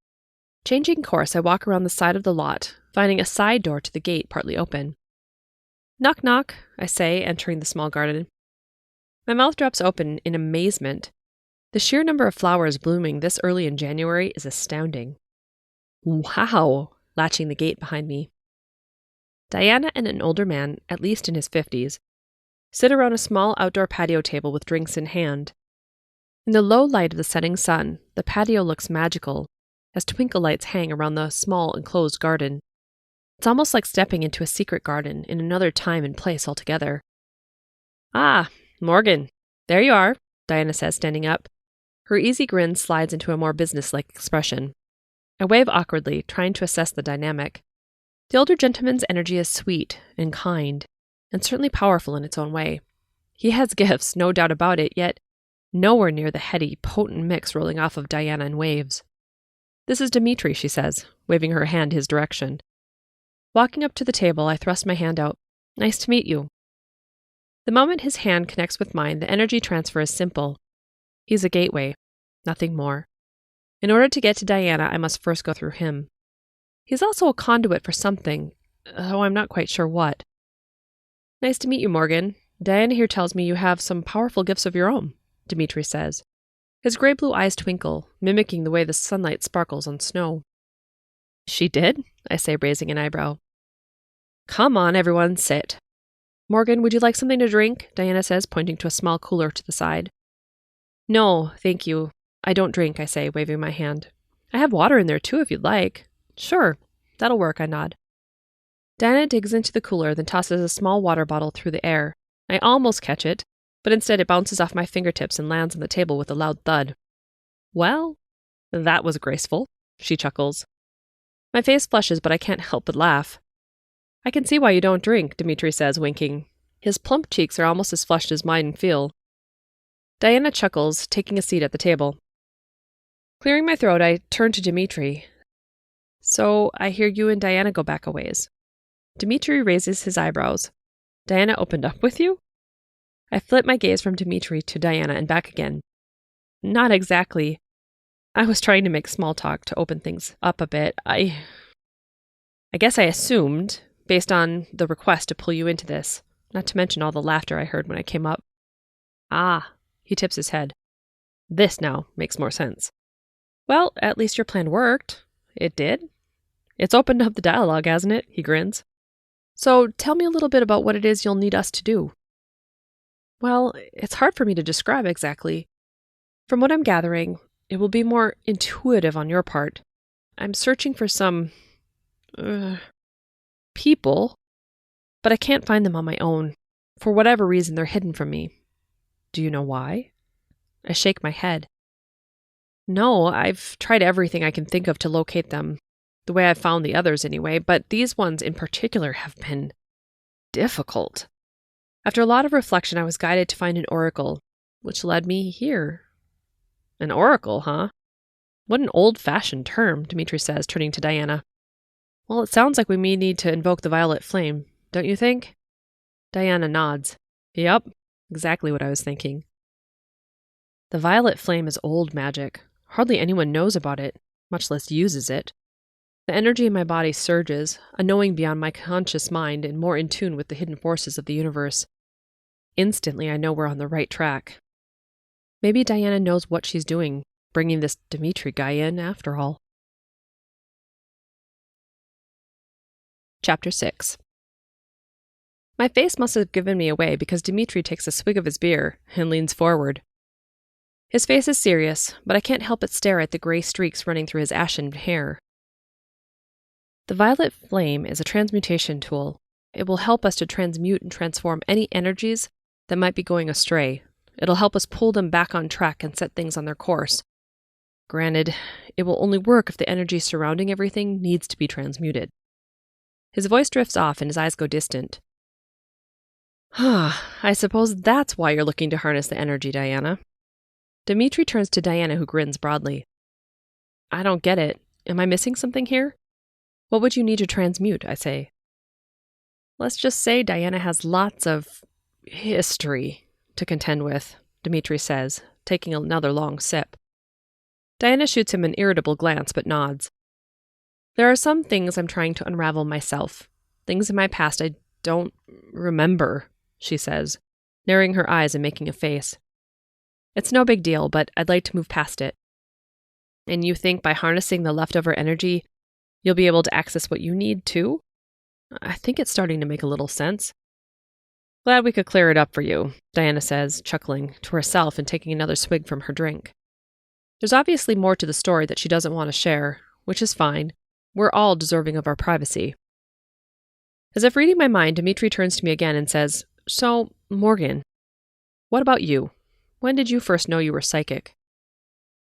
Changing course, I walk around the side of the lot, finding a side door to the gate partly open. "Knock, knock," I say, entering the small garden. My mouth drops open in amazement. The sheer number of flowers blooming this early in January is astounding. "Wow," latching the gate behind me. Diana and an older man, at least in his 50s, sit around a small outdoor patio table with drinks in hand. In the low light of the setting sun, the patio looks magical, as twinkle lights hang around the small enclosed garden. It's almost like stepping into a secret garden in another time and place altogether. "Ah, Morgan, there you are," Diana says, standing up. Her easy grin slides into a more businesslike expression. I wave awkwardly, trying to assess the dynamic. The older gentleman's energy is sweet and kind, and certainly powerful in its own way. He has gifts, no doubt about it, yet nowhere near the heady, potent mix rolling off of Diana in waves. "This is Dimitri," she says, waving her hand his direction. Walking up to the table, I thrust my hand out. "Nice to meet you." The moment his hand connects with mine, the energy transfer is simple. He's a gateway, nothing more. In order to get to Diana, I must first go through him. He's also a conduit for something, though I'm not quite sure what. "Nice to meet you, Morgan. Diana here tells me you have some powerful gifts of your own," Dimitri says. His gray-blue eyes twinkle, mimicking the way the sunlight sparkles on snow. "She did?" I say, raising an eyebrow. "Come on, everyone, sit." "Morgan, would you like something to drink?" Diana says, pointing to a small cooler to the side. "No, thank you. I don't drink," I say, waving my hand. "I have water in there, too, if you'd like." "Sure, that'll work," I nod. Diana digs into the cooler, then tosses a small water bottle through the air. I almost catch it, but instead it bounces off my fingertips and lands on the table with a loud thud. "Well, that was graceful," she chuckles. My face flushes, but I can't help but laugh. "I can see why you don't drink," Dimitri says, winking. His plump cheeks are almost as flushed as mine feel. Diana chuckles, taking a seat at the table. Clearing my throat, I turn to Dimitri. "So, I hear you and Diana go back a ways." Dimitri raises his eyebrows. "Diana opened up with you?" I flip my gaze from Dimitri to Diana and back again. "Not exactly. I was trying to make small talk to open things up a bit. I guess I assumed, based on the request to pull you into this, not to mention all the laughter I heard when I came up." "Ah," he tips his head. "This now makes more sense." "Well, at least your plan worked." "It did? It's opened up the dialogue, hasn't it?" He grins. "So tell me a little bit about what it is you'll need us to do." "Well, it's hard for me to describe exactly. From what I'm gathering, it will be more intuitive on your part. I'm searching for some people, but I can't find them on my own. For whatever reason, they're hidden from me." "Do you know why?" I shake my head. "No, I've tried everything I can think of to locate them. The way I've found the others anyway, but these ones in particular have been difficult. After a lot of reflection, I was guided to find an oracle, which led me here." "An oracle, huh? What an old-fashioned term," Dimitri says, turning to Diana. "Well, it sounds like we may need to invoke the violet flame, don't you think?" Diana nods. "Yep, exactly what I was thinking." The violet flame is old magic. Hardly anyone knows about it, much less uses it. The energy in my body surges, a knowing beyond my conscious mind and more in tune with the hidden forces of the universe. Instantly, I know we're on the right track. Maybe Diana knows what she's doing, bringing this Dimitri guy in after all. Chapter 6. My face must have given me away because Dimitri takes a swig of his beer and leans forward. His face is serious, but I can't help but stare at the gray streaks running through his ashen hair. The violet flame is a transmutation tool. It will help us to transmute and transform any energies that might be going astray. It'll help us pull them back on track and set things on their course. Granted, it will only work if the energy surrounding everything needs to be transmuted. His voice drifts off and his eyes go distant. I suppose that's why you're looking to harness the energy, Diana. Dimitri turns to Diana, who grins broadly. I don't get it. Am I missing something here? What would you need to transmute, I say. Let's just say Diana has lots of history to contend with, Dimitri says, taking another long sip. Diana shoots him an irritable glance but nods. There are some things I'm trying to unravel myself. Things in my past I don't remember, she says, narrowing her eyes and making a face. It's no big deal, but I'd like to move past it. And you think by harnessing the leftover energy, you'll be able to access what you need too? I think it's starting to make a little sense. Glad we could clear it up for you, Diana says, chuckling to herself and taking another swig from her drink. There's obviously more to the story that she doesn't want to share, which is fine. We're all deserving of our privacy. As if reading my mind, Dimitri turns to me again and says, So, Morgan, what about you? When did you first know you were psychic?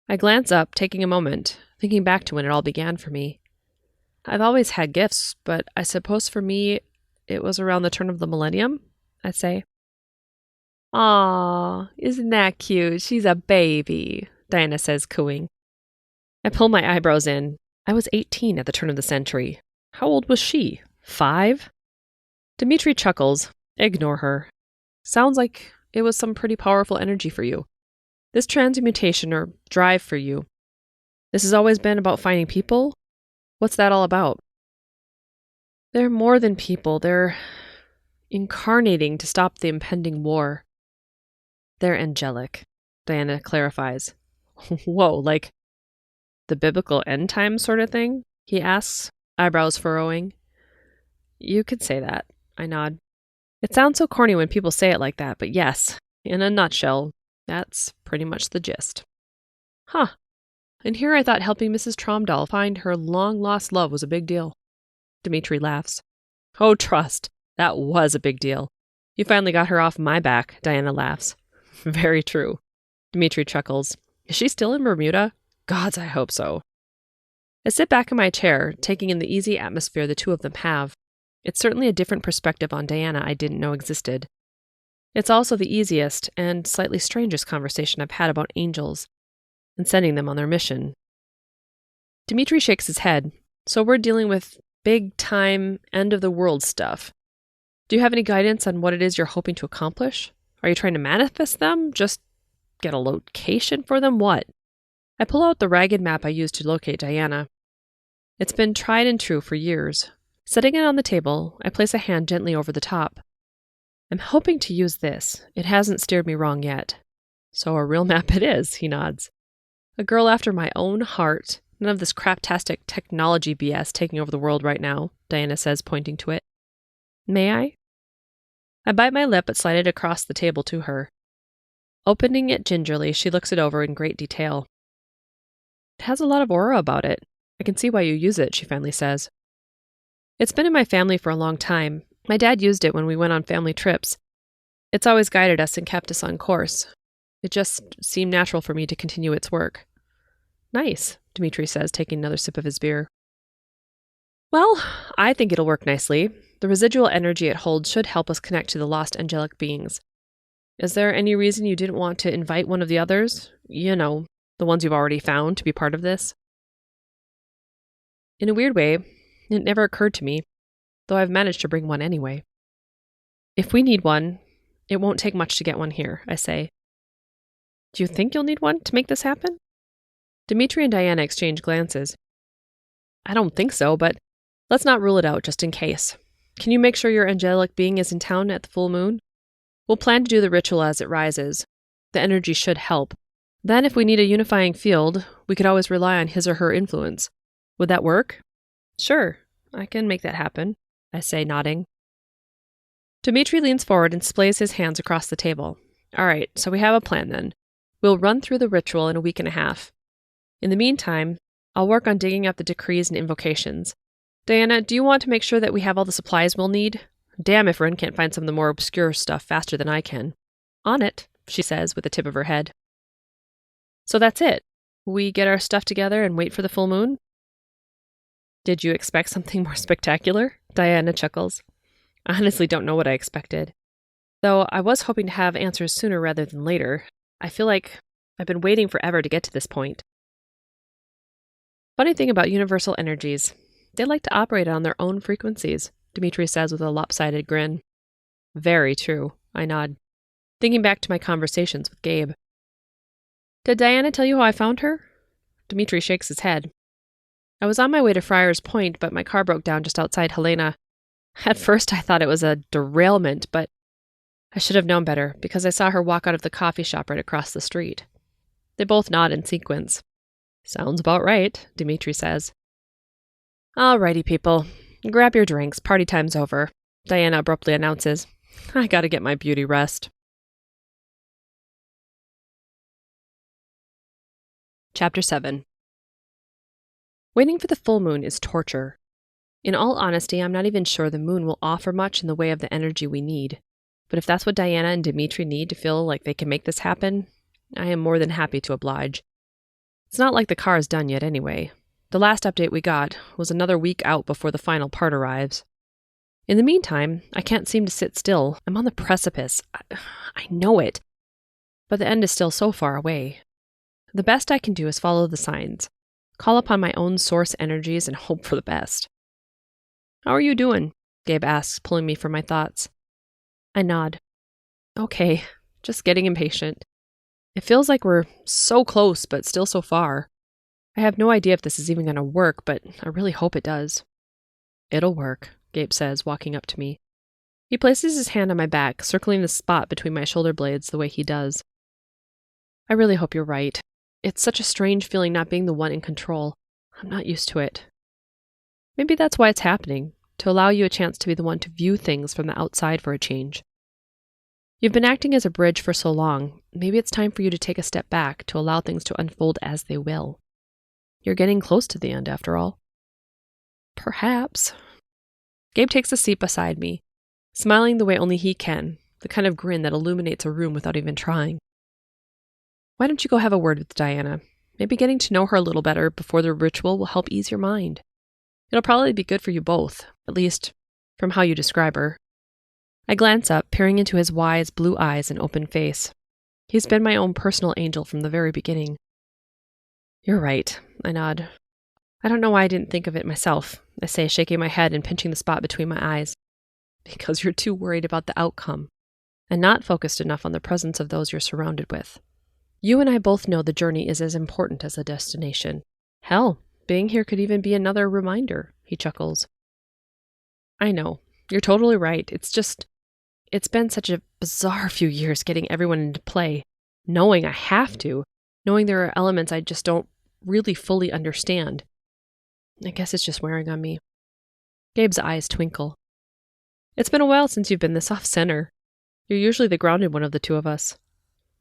I glance up, taking a moment, thinking back to when it all began for me. I've always had gifts, but I suppose for me, it was around the turn of the millennium, I say. Aw, isn't that cute? She's a baby, Diana says, cooing. I pull my eyebrows in. I was 18 at the turn of the century. How old was she? 5? Dimitri chuckles. Ignore her. Sounds like it was some pretty powerful energy for you. This transmutation or drive for you. This has always been about finding people? What's that all about? They're more than people. They're incarnating to stop the impending war. They're angelic, Diana clarifies. Whoa, like the biblical end time sort of thing? He asks, eyebrows furrowing. You could say that, I nod. It sounds so corny when people say it like that, but yes, in a nutshell, that's pretty much the gist. Huh. And here I thought helping Mrs. Tromdahl find her long-lost love was a big deal. Dimitri laughs. Oh, trust. That was a big deal. You finally got her off my back, Diana laughs. Very true. Dimitri chuckles. Is she still in Bermuda? Gods, I hope so. I sit back in my chair, taking in the easy atmosphere the two of them have. It's certainly a different perspective on Diana I didn't know existed. It's also the easiest and slightly strangest conversation I've had about angels and sending them on their mission. Dimitri shakes his head. So we're dealing with big-time, end-of-the-world stuff. Do you have any guidance on what it is you're hoping to accomplish? Are you trying to manifest them? Just get a location for them? What? I pull out the ragged map I used to locate Diana. It's been tried and true for years. Setting it on the table, I place a hand gently over the top. I'm hoping to use this. It hasn't steered me wrong yet. So a real map it is, he nods. A girl after my own heart. None of this craptastic technology BS taking over the world right now, Diana says, pointing to it. May I? I bite my lip but slide it across the table to her. Opening it gingerly, she looks it over in great detail. It has a lot of aura about it. I can see why you use it, she finally says. It's been in my family for a long time. My dad used it when we went on family trips. It's always guided us and kept us on course. It just seemed natural for me to continue its work. Nice, Dimitri says, taking another sip of his beer. Well, I think it'll work nicely. The residual energy it holds should help us connect to the lost angelic beings. Is there any reason you didn't want to invite one of the others? You know, the ones you've already found to be part of this? In a weird way, it never occurred to me, though I've managed to bring one anyway. If we need one, it won't take much to get one here, I say. Do you think you'll need one to make this happen? Dimitri and Diana exchange glances. I don't think so, but let's not rule it out just in case. Can you make sure your angelic being is in town at the full moon? We'll plan to do the ritual as it rises. The energy should help. Then if we need a unifying field, we could always rely on his or her influence. Would that work? Sure, I can make that happen, I say, nodding. Dimitri leans forward and splays his hands across the table. All right, so we have a plan then. We'll run through the ritual in a week and a half. In the meantime, I'll work on digging up the decrees and invocations. Diana, do you want to make sure that we have all the supplies we'll need? Damn if Ren can't find some of the more obscure stuff faster than I can. On it, she says with a tip of her head. So that's it. We get our stuff together and wait for the full moon? Did you expect something more spectacular? Diana chuckles. I honestly don't know what I expected. Though I was hoping to have answers sooner rather than later. I feel like I've been waiting forever to get to this point. Funny thing about universal energies, they like to operate on their own frequencies, Dimitri says with a lopsided grin. Very true, I nod, thinking back to my conversations with Gabe. Did Diana tell you how I found her? Dimitri shakes his head. I was on my way to Friars Point, but my car broke down just outside Helena. At first I thought it was a derailment, but I should have known better because I saw her walk out of the coffee shop right across the street. They both nod in sequence. Sounds about right, Dimitri says. Alrighty, people. Grab your drinks. Party time's over, Diana abruptly announces. I gotta get my beauty rest. Chapter 7. Waiting for the full moon is torture. In all honesty, I'm not even sure the moon will offer much in the way of the energy we need. But if that's what Diana and Dimitri need to feel like they can make this happen, I am more than happy to oblige. It's not like the car is done yet anyway. The last update we got was another week out before the final part arrives. In the meantime, I can't seem to sit still. I'm on the precipice. I know it. But the end is still so far away. The best I can do is follow the signs, call upon my own source energies, and hope for the best. How are you doing? Gabe asks, pulling me from my thoughts. I nod. Okay, just getting impatient. It feels like we're so close, but still so far. I have no idea if this is even going to work, but I really hope it does. It'll work, Gabe says, walking up to me. He places his hand on my back, circling the spot between my shoulder blades the way he does. I really hope you're right. It's such a strange feeling not being the one in control. I'm not used to it. Maybe that's why it's happening, to allow you a chance to be the one to view things from the outside for a change. You've been acting as a bridge for so long, maybe it's time for you to take a step back to allow things to unfold as they will. You're getting close to the end, after all. Perhaps. Gabe takes a seat beside me, smiling the way only he can, the kind of grin that illuminates a room without even trying. Why don't you go have a word with Diana? Maybe getting to know her a little better before the ritual will help ease your mind. It'll probably be good for you both, at least from how you describe her. I glance up, peering into his wise blue eyes and open face. He's been my own personal angel from the very beginning. You're right, I nod. I don't know why I didn't think of it myself, I say, shaking my head and pinching the spot between my eyes. Because you're too worried about the outcome, and not focused enough on the presence of those you're surrounded with. You and I both know the journey is as important as the destination. Hell, being here could even be another reminder, he chuckles. I know, you're totally right. It's been such a bizarre few years getting everyone into play, knowing I have to, knowing there are elements I just don't really fully understand. I guess it's just wearing on me. Gabe's eyes twinkle. It's been a while since you've been this off-center. You're usually the grounded one of the two of us.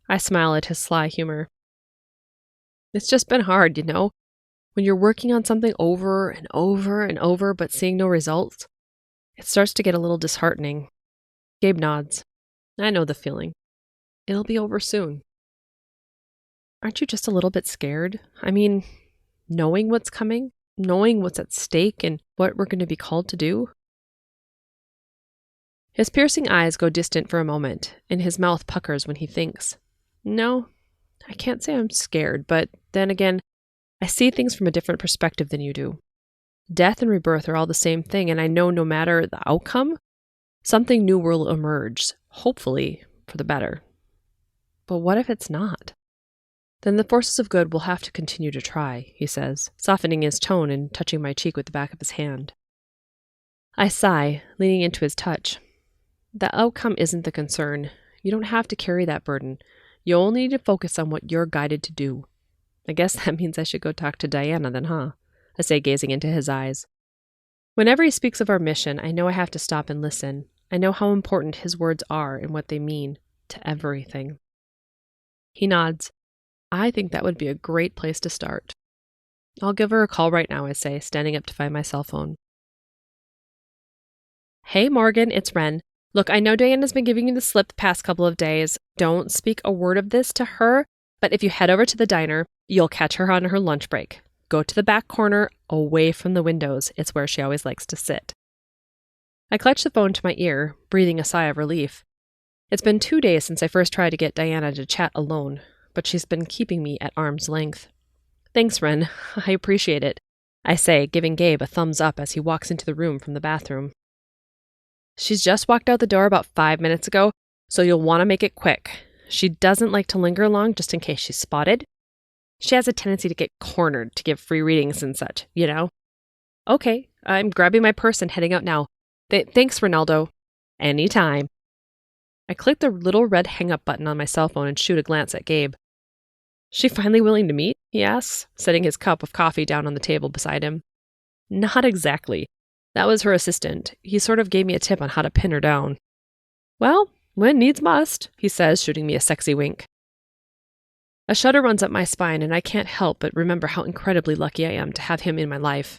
I smile at his sly humor. It's just been hard, you know? When you're working on something over and over and over but seeing no results, it starts to get a little disheartening. Gabe nods. I know the feeling. It'll be over soon. Aren't you just a little bit scared? I mean, knowing what's coming, knowing what's at stake and what we're going to be called to do? His piercing eyes go distant for a moment, and his mouth puckers when he thinks. No, I can't say I'm scared, but then again, I see things from a different perspective than you do. Death and rebirth are all the same thing, and I know no matter the outcome, something new will emerge, hopefully for the better. But what if it's not? Then the forces of good will have to continue to try, he says, softening his tone and touching my cheek with the back of his hand. I sigh, leaning into his touch. The outcome isn't the concern. You don't have to carry that burden. You only need to focus on what you're guided to do. I guess that means I should go talk to Diana then, huh? I say, gazing into his eyes. Whenever he speaks of our mission, I know I have to stop and listen. I know how important his words are and what they mean to everything. He nods. I think that would be a great place to start. I'll give her a call right now, I say, standing up to find my cell phone. Hey, Morgan, it's Ren. Look, I know Diana's been giving you the slip the past couple of days. Don't speak a word of this to her, but if you head over to the diner, you'll catch her on her lunch break. Go to the back corner, away from the windows. It's where she always likes to sit. I clutch the phone to my ear, breathing a sigh of relief. It's been 2 days since I first tried to get Diana to chat alone, but she's been keeping me at arm's length. Thanks, Ren. I appreciate it, I say, giving Gabe a thumbs up as he walks into the room from the bathroom. She's just walked out the door about 5 minutes ago, so you'll want to make it quick. She doesn't like to linger long just in case she's spotted. She has a tendency to get cornered to give free readings and such, you know? Okay, I'm grabbing my purse and heading out now. Thanks, Ronaldo. Anytime. I click the little red hang-up button on my cell phone and shoot a glance at Gabe. She finally willing to meet? He asks, setting his cup of coffee down on the table beside him. Not exactly. That was her assistant. He sort of gave me a tip on how to pin her down. Well, when needs must, he says, shooting me a sexy wink. A shudder runs up my spine, and I can't help but remember how incredibly lucky I am to have him in my life.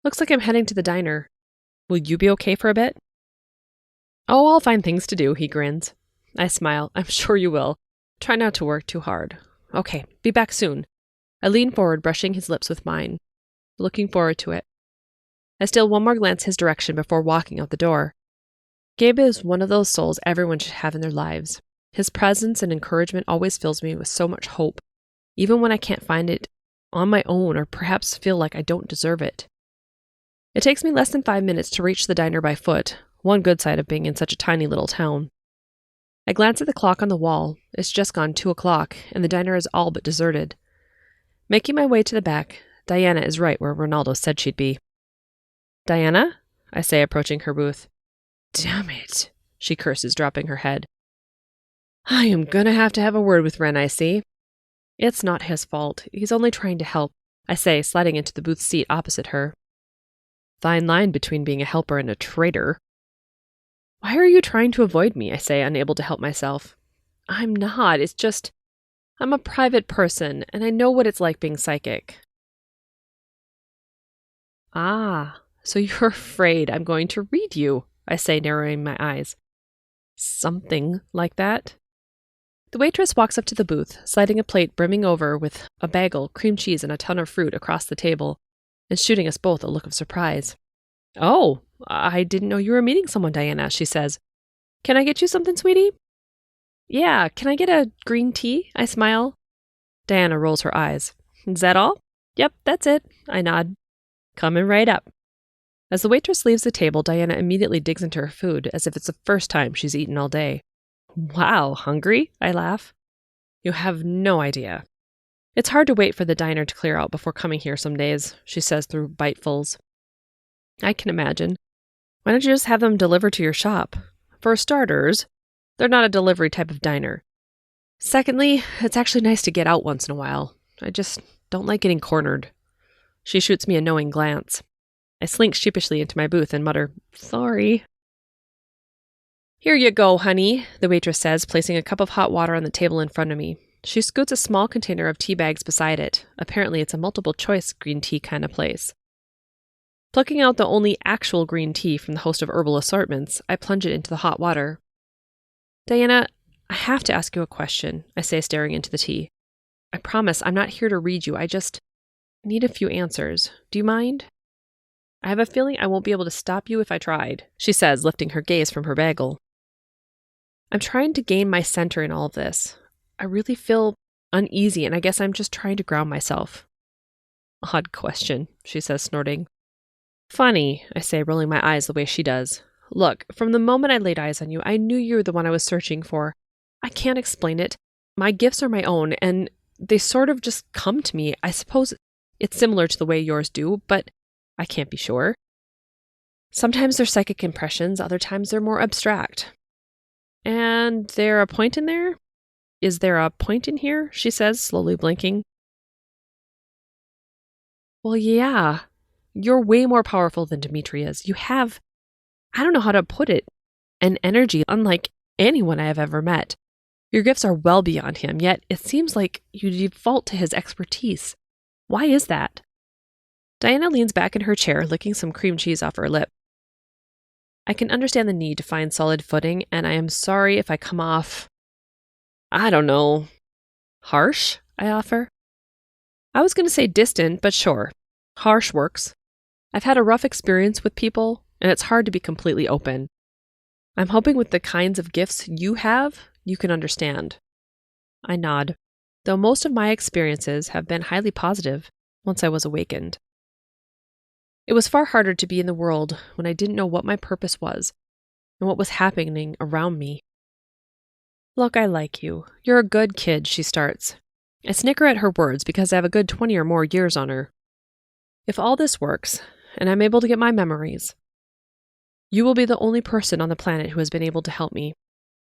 Looks like I'm heading to the diner. Will you be okay for a bit? Oh, I'll find things to do, he grins. I smile. I'm sure you will. Try not to work too hard. Okay, be back soon. I lean forward, brushing his lips with mine. Looking forward to it. I steal one more glance his direction before walking out the door. Gabe is one of those souls everyone should have in their lives. His presence and encouragement always fills me with so much hope, even when I can't find it on my own or perhaps feel like I don't deserve it. It takes me less than 5 minutes to reach the diner by foot, one good side of being in such a tiny little town. I glance at the clock on the wall. It's just gone 2 o'clock, and the diner is all but deserted. Making my way to the back, Diana is right where Ronaldo said she'd be. Diana? I say, approaching her booth. Damn it, she curses, dropping her head. I am gonna have to have a word with Ren, I see. It's not his fault. He's only trying to help, I say, sliding into the booth seat opposite her. Fine line between being a helper and a traitor. Why are you trying to avoid me? I say, unable to help myself. I'm not. It's just, I'm a private person, and I know what it's like being psychic. Ah, so you're afraid I'm going to read you, I say, narrowing my eyes. Something like that. The waitress walks up to the booth, sliding a plate brimming over with a bagel, cream cheese, and a ton of fruit across the table, and shooting us both a look of surprise. Oh, I didn't know you were meeting someone, Diana, she says. Can I get you something, sweetie? Yeah, can I get a green tea? I smile. Diana rolls her eyes. Is that all? Yep, that's it. I nod. Coming right up. As the waitress leaves the table, Diana immediately digs into her food as if it's the first time she's eaten all day. Wow, hungry? I laugh. You have no idea. It's hard to wait for the diner to clear out before coming here some days, she says through bitefuls. I can imagine. Why don't you just have them delivered to your shop? For starters, they're not a delivery type of diner. Secondly, it's actually nice to get out once in a while. I just don't like getting cornered. She shoots me a knowing glance. I slink sheepishly into my booth and mutter, sorry. Here you go, honey, the waitress says, placing a cup of hot water on the table in front of me. She scoots a small container of tea bags beside it. Apparently it's a multiple-choice green tea kind of place. Plucking out the only actual green tea from the host of herbal assortments, I plunge it into the hot water. Diana, I have to ask you a question, I say, staring into the tea. I promise I'm not here to read you. I just need a few answers. Do you mind? I have a feeling I won't be able to stop you if I tried, she says, lifting her gaze from her bagel. I'm trying to gain my center in all of this. I really feel uneasy, and I guess I'm just trying to ground myself. Odd question, she says, snorting. Funny, I say, rolling my eyes the way she does. Look, from the moment I laid eyes on you, I knew you were the one I was searching for. I can't explain it. My gifts are my own, and they sort of just come to me. I suppose it's similar to the way yours do, but I can't be sure. Sometimes they're psychic impressions, other times they're more abstract. And there a point in there? Is there a point in here? She says, slowly blinking. Well, yeah. You're way more powerful than Dimitri is. You have, I don't know how to put it, an energy unlike anyone I have ever met. Your gifts are well beyond him, yet it seems like you default to his expertise. Why is that? Diana leans back in her chair, licking some cream cheese off her lip. I can understand the need to find solid footing, and I am sorry if I come off, I don't know, harsh, I offer. I was going to say distant, but sure, harsh works. I've had a rough experience with people, and it's hard to be completely open. I'm hoping with the kinds of gifts you have, you can understand. I nod, though most of my experiences have been highly positive once I was awakened. It was far harder to be in the world when I didn't know what my purpose was and what was happening around me. Look, I like you. You're a good kid, she starts. I snicker at her words because I have a good 20 or more years on her. If all this works, and I'm able to get my memories, you will be the only person on the planet who has been able to help me.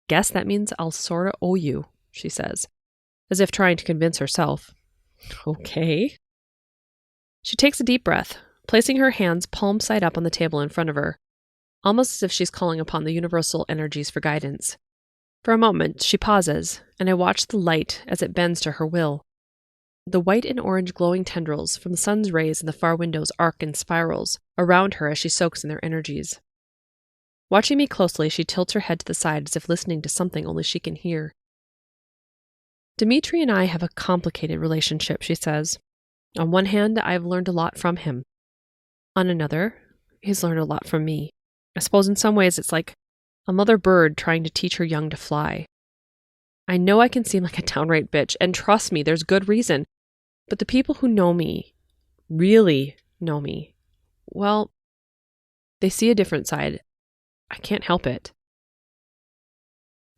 Guess that means I'll sorta owe you, she says, as if trying to convince herself. Okay. She takes a deep breath, placing her hands palm side up on the table in front of her, almost as if she's calling upon the universal energies for guidance. For a moment, she pauses, and I watch the light as it bends to her will. The white and orange glowing tendrils from the sun's rays in the far windows arc in spirals around her as she soaks in their energies. Watching me closely, she tilts her head to the side as if listening to something only she can hear. Dimitri and I have a complicated relationship, she says. On one hand, I've learned a lot from him. On another, he's learned a lot from me. I suppose in some ways it's like a mother bird trying to teach her young to fly. I know I can seem like a downright bitch, and trust me, there's good reason. But the people who know me, really know me, well, they see a different side. I can't help it.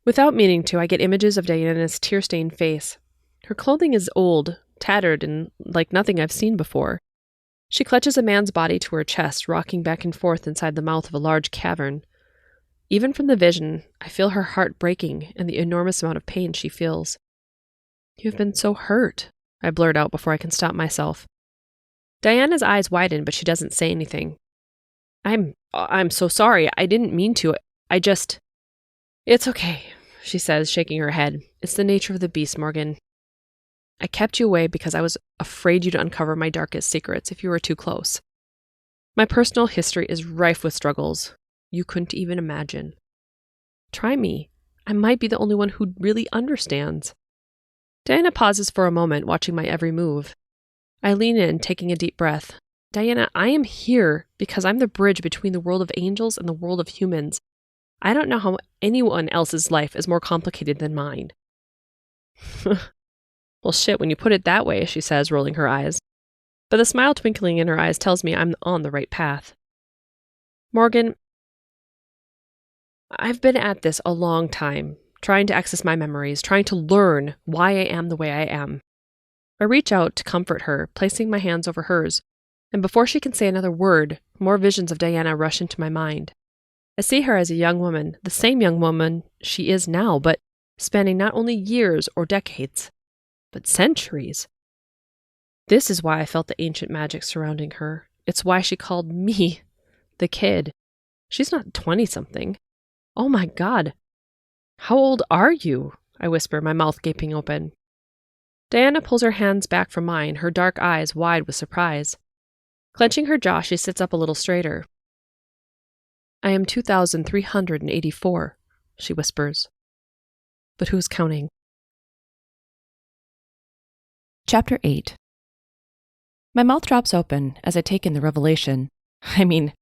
Without meaning to, I get images of Diana's tear-stained face. Her clothing is old, tattered, and like nothing I've seen before. She clutches a man's body to her chest, rocking back and forth inside the mouth of a large cavern. Even from the vision, I feel her heart breaking and the enormous amount of pain she feels. You've been so hurt, I blurt out before I can stop myself. Diana's eyes widen, but she doesn't say anything. I'm so sorry. I didn't mean to. It's okay, she says, shaking her head. It's the nature of the beast, Morgan. I kept you away because I was afraid you'd uncover my darkest secrets if you were too close. My personal history is rife with struggles you couldn't even imagine. Try me. I might be the only one who really understands. Diana pauses for a moment, watching my every move. I lean in, taking a deep breath. Diana, I am here because I'm the bridge between the world of angels and the world of humans. I don't know how anyone else's life is more complicated than mine. Well, shit, when you put it that way, she says, rolling her eyes. But the smile twinkling in her eyes tells me I'm on the right path. Morgan, I've been at this a long time, trying to access my memories, trying to learn why I am the way I am. I reach out to comfort her, placing my hands over hers, and before she can say another word, more visions of Diana rush into my mind. I see her as a young woman, the same young woman she is now, but spanning not only years or decades, but centuries. This is why I felt the ancient magic surrounding her. It's why she called me the kid. She's not 20-something. Oh my God. How old are you? I whisper, my mouth gaping open. Diana pulls her hands back from mine, her dark eyes wide with surprise. Clenching her jaw, she sits up a little straighter. I am 2,384, she whispers. But who's counting? Chapter 8. My mouth drops open as I take in the revelation. I mean,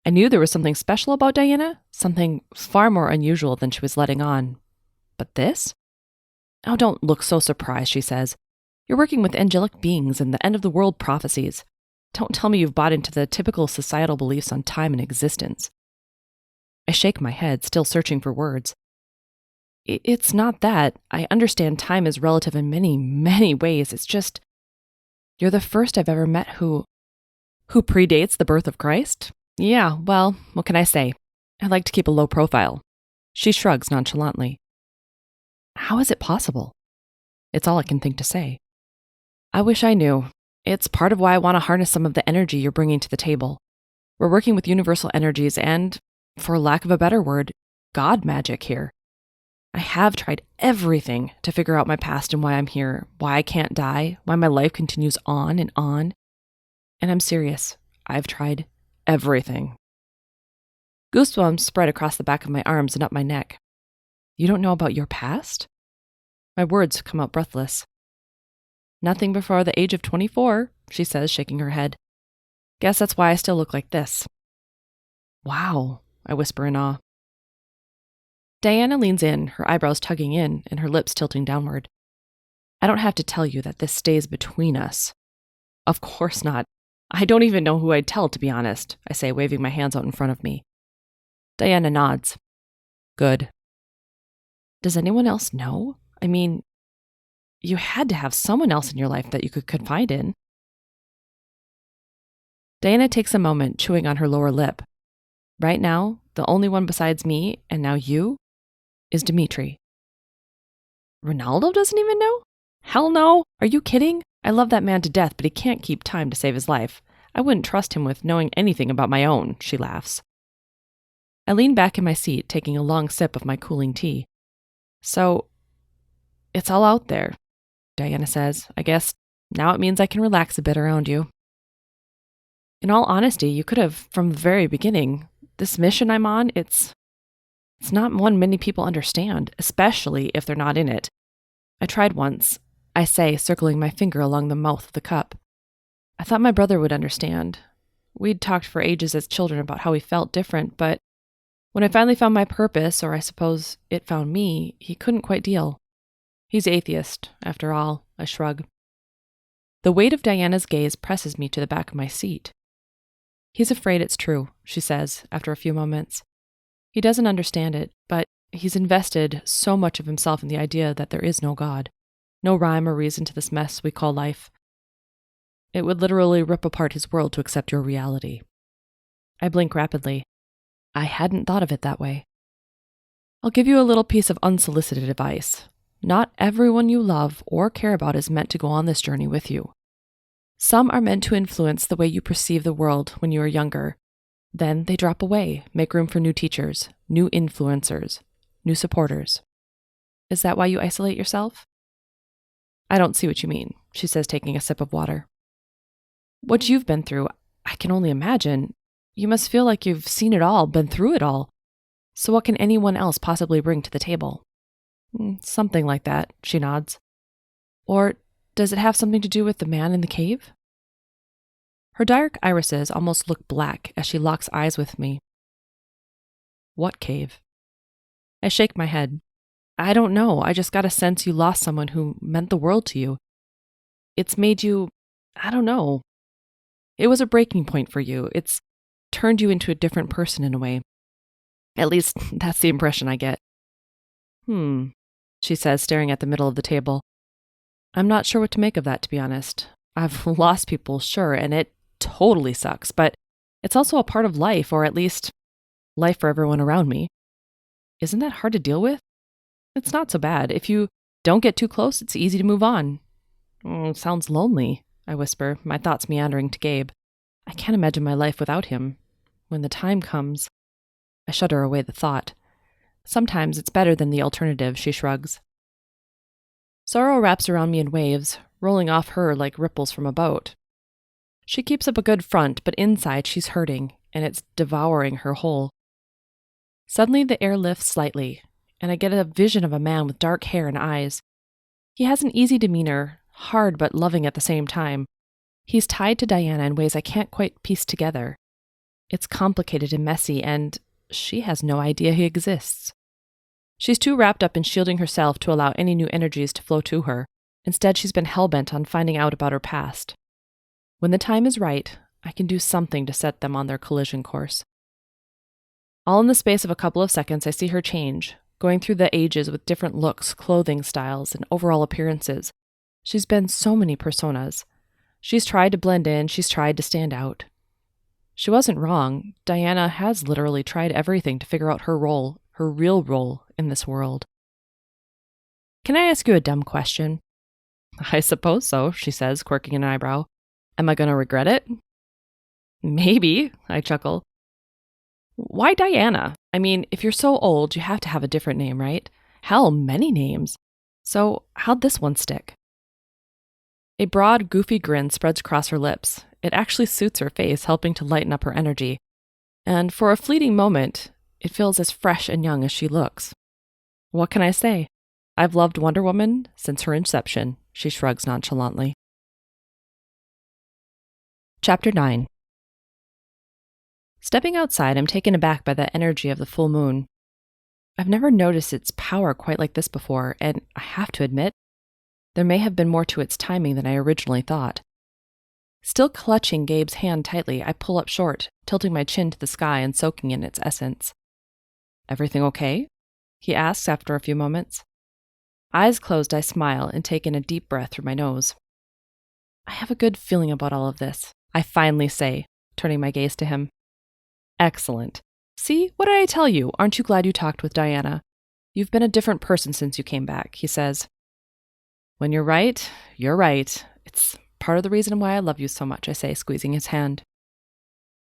I knew there was something special about Diana, something far more unusual than she was letting on. But this? Oh, don't look so surprised, she says. You're working with angelic beings and the end-of-the-world prophecies. Don't tell me you've bought into the typical societal beliefs on time and existence. I shake my head, still searching for words. It's not that. I understand time is relative in many, many ways. It's just, you're the first I've ever met who predates the birth of Christ? Yeah, well, what can I say? I like to keep a low profile. She shrugs nonchalantly. How is it possible? It's all I can think to say. I wish I knew. It's part of why I want to harness some of the energy you're bringing to the table. We're working with universal energies and, for lack of a better word, God magic here. I have tried everything to figure out my past and why I'm here, why I can't die, why my life continues on. And I'm serious. I've tried everything. Goosebumps spread across the back of my arms and up my neck. You don't know about your past? My words come out breathless. Nothing before the age of 24, she says, shaking her head. Guess that's why I still look like this. Wow, I whisper in awe. Diana leans in, her eyebrows tugging in and her lips tilting downward. I don't have to tell you that this stays between us. Of course not. I don't even know who I'd tell, to be honest, I say, waving my hands out in front of me. Diana nods. Good. Does anyone else know? I mean, you had to have someone else in your life that you could confide in. Diana takes a moment, chewing on her lower lip. Right now, the only one besides me, and now you, is Dimitri. Ronaldo doesn't even know? Hell no! Are you kidding? I love that man to death, but he can't keep time to save his life. I wouldn't trust him with knowing anything about my own, she laughs. I lean back in my seat, taking a long sip of my cooling tea. So, it's all out there, Diana says. I guess now it means I can relax a bit around you. In all honesty, you could have, from the very beginning. This mission I'm on, it's not one many people understand, especially if they're not in it. I tried once, I say, circling my finger along the mouth of the cup. I thought my brother would understand. We'd talked for ages as children about how we felt different, but when I finally found my purpose, or I suppose it found me, he couldn't quite deal. He's atheist, after all, I shrug. The weight of Diana's gaze presses me to the back of my seat. He's afraid it's true, she says, after a few moments. He doesn't understand it, but he's invested so much of himself in the idea that there is no God, no rhyme or reason to this mess we call life. It would literally rip apart his world to accept your reality. I blink rapidly. I hadn't thought of it that way. I'll give you a little piece of unsolicited advice. Not everyone you love or care about is meant to go on this journey with you. Some are meant to influence the way you perceive the world when you are younger. Then they drop away, make room for new teachers, new influencers, new supporters. Is that why you isolate yourself? I don't see what you mean, she says, taking a sip of water. What you've been through, I can only imagine. You must feel like you've seen it all, been through it all. So what can anyone else possibly bring to the table? Something like that, she nods. Or does it have something to do with the man in the cave? Her dark irises almost look black as she locks eyes with me. What cave? I shake my head. I don't know. I just got a sense you lost someone who meant the world to you. It's made you, I don't know. It was a breaking point for you. It's turned you into a different person in a way. At least that's the impression I get. She says, staring at the middle of the table. I'm not sure what to make of that, to be honest. I've lost people, sure, and it totally sucks, but it's also a part of life, or at least life for everyone around me. Isn't that hard to deal with? It's not so bad. If you don't get too close, it's easy to move on. It sounds lonely, I whisper, my thoughts meandering to Gabe. I can't imagine my life without him. When the time comes, I shudder away the thought. Sometimes it's better than the alternative, she shrugs. Sorrow wraps around me in waves, rolling off her like ripples from a boat. She keeps up a good front, but inside she's hurting, and it's devouring her whole. Suddenly the air lifts slightly, and I get a vision of a man with dark hair and eyes. He has an easy demeanor, hard but loving at the same time. He's tied to Diana in ways I can't quite piece together. It's complicated and messy, and she has no idea he exists. She's too wrapped up in shielding herself to allow any new energies to flow to her. Instead, she's been hell-bent on finding out about her past. When the time is right, I can do something to set them on their collision course. All in the space of a couple of seconds, I see her change, going through the ages with different looks, clothing styles, and overall appearances. She's been so many personas. She's tried to blend in, she's tried to stand out. She wasn't wrong. Diana has literally tried everything to figure out her role, her real role in this world. Can I ask you a dumb question? I suppose so, she says, quirking an eyebrow. Am I going to regret it? Maybe, I chuckle. Why Diana? I mean, if you're so old, you have to have a different name, right? Hell, many names. So how'd this one stick? A broad, goofy grin spreads across her lips. It actually suits her face, helping to lighten up her energy. And for a fleeting moment, it feels as fresh and young as she looks. What can I say? I've loved Wonder Woman since her inception, she shrugs nonchalantly. Chapter 9. Stepping outside, I'm taken aback by the energy of the full moon. I've never noticed its power quite like this before, and I have to admit, there may have been more to its timing than I originally thought. Still clutching Gabe's hand tightly, I pull up short, tilting my chin to the sky and soaking in its essence. "Everything okay?" he asks after a few moments. Eyes closed, I smile and take in a deep breath through my nose. "I have a good feeling about all of this," I finally say, turning my gaze to him. "Excellent. See, what did I tell you? Aren't you glad you talked with Diana? You've been a different person since you came back," he says. "When you're right, you're right. It's part of the reason why I love you so much," I say, squeezing his hand.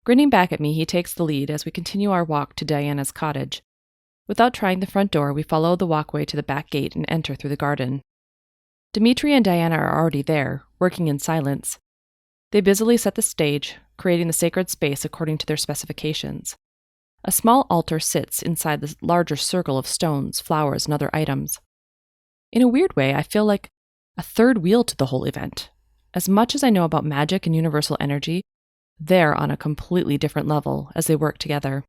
Grinning back at me, he takes the lead as we continue our walk to Diana's cottage. Without trying the front door, we follow the walkway to the back gate and enter through the garden. Dimitri and Diana are already there, working in silence. They busily set the stage, creating the sacred space according to their specifications. A small altar sits inside the larger circle of stones, flowers, and other items. In a weird way, I feel like a third wheel to the whole event. As much as I know about magic and universal energy, they're on a completely different level as they work together.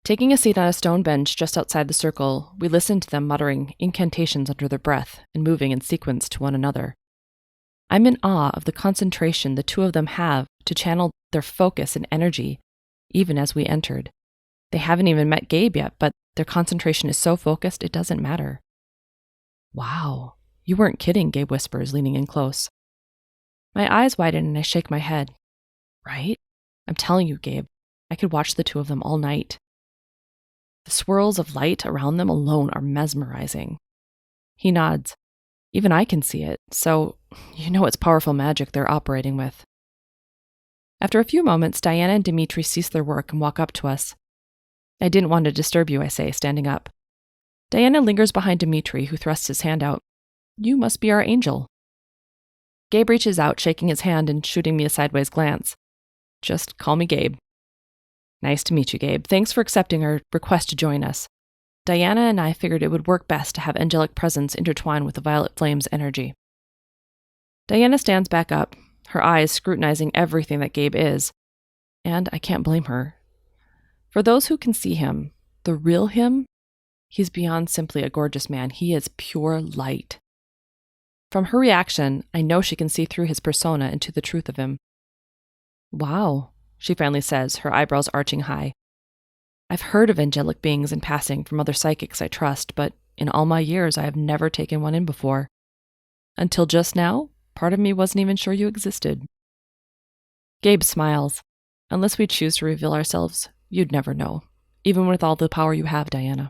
Taking a seat on a stone bench just outside the circle, we listen to them muttering incantations under their breath and moving in sequence to one another. I'm in awe of the concentration the two of them have to channel their focus and energy, even as we entered. They haven't even met Gabe yet, but their concentration is so focused it doesn't matter. "Wow, you weren't kidding," Gabe whispers, leaning in close. My eyes widen and I shake my head. "Right? I'm telling you, Gabe, I could watch the two of them all night. The swirls of light around them alone are mesmerizing." He nods. "Even I can see it, so you know it's powerful magic they're operating with." After a few moments, Diana and Dimitri cease their work and walk up to us. "I didn't want to disturb you," I say, standing up. Diana lingers behind Dimitri, who thrusts his hand out. "You must be our angel." Gabe reaches out, shaking his hand and shooting me a sideways glance. "Just call me Gabe." "Nice to meet you, Gabe. Thanks for accepting our request to join us. Diana and I figured it would work best to have angelic presence intertwine with the violet flame's energy." Diana stands back up, her eyes scrutinizing everything that Gabe is, and I can't blame her. For those who can see him, the real him, he's beyond simply a gorgeous man. He is pure light. From her reaction, I know she can see through his persona and to the truth of him. "Wow," she finally says, her eyebrows arching high. "I've heard of angelic beings in passing from other psychics I trust, but in all my years I have never taken one in before. Until just now, part of me wasn't even sure you existed." Gabe smiles. "Unless we choose to reveal ourselves, you'd never know, even with all the power you have, Diana."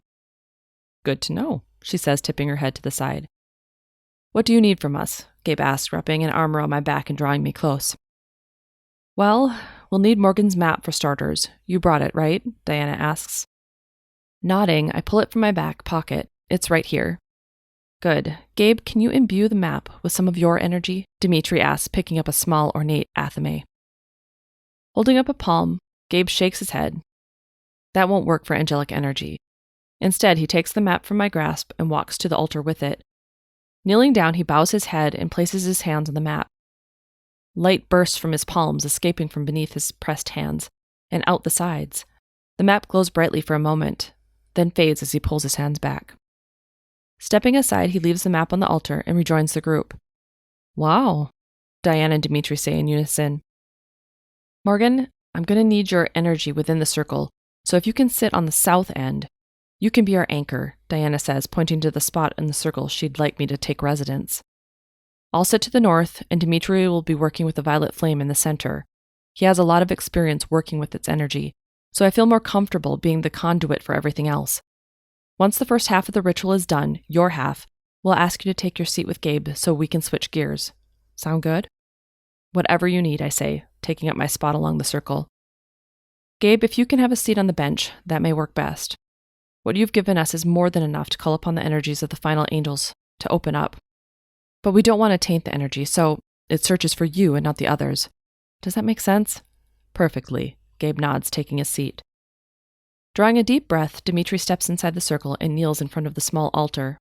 "Good to know," she says, tipping her head to the side. "What do you need from us?" Gabe asks, wrapping an arm around my back and drawing me close. "Well, we'll need Morgan's map for starters. You brought it, right?" Diana asks. Nodding, I pull it from my back pocket. "It's right here." "Good. Gabe, can you imbue the map with some of your energy?" Dimitri asks, picking up a small, ornate athame. Holding up a palm, Gabe shakes his head. "That won't work for angelic energy." Instead, he takes the map from my grasp and walks to the altar with it. Kneeling down, he bows his head and places his hands on the map. Light bursts from his palms, escaping from beneath his pressed hands, and out the sides. The map glows brightly for a moment, then fades as he pulls his hands back. Stepping aside, he leaves the map on the altar and rejoins the group. "Wow," Diana and Dimitri say in unison. "Morgan, I'm going to need your energy within the circle, so if you can sit on the south end, you can be our anchor," Diana says, pointing to the spot in the circle she'd like me to take residence. "I'll sit to the north, and Dimitri will be working with the violet flame in the center. He has a lot of experience working with its energy, so I feel more comfortable being the conduit for everything else. Once the first half of the ritual is done, your half, we'll ask you to take your seat with Gabe so we can switch gears. Sound good?" "Whatever you need," I say, taking up my spot along the circle. "Gabe, if you can have a seat on the bench, that may work best. What you've given us is more than enough to call upon the energies of the final angels to open up. But we don't want to taint the energy, so it searches for you and not the others. Does that make sense?" "Perfectly," Gabe nods, taking his seat. Drawing a deep breath, Dimitri steps inside the circle and kneels in front of the small altar.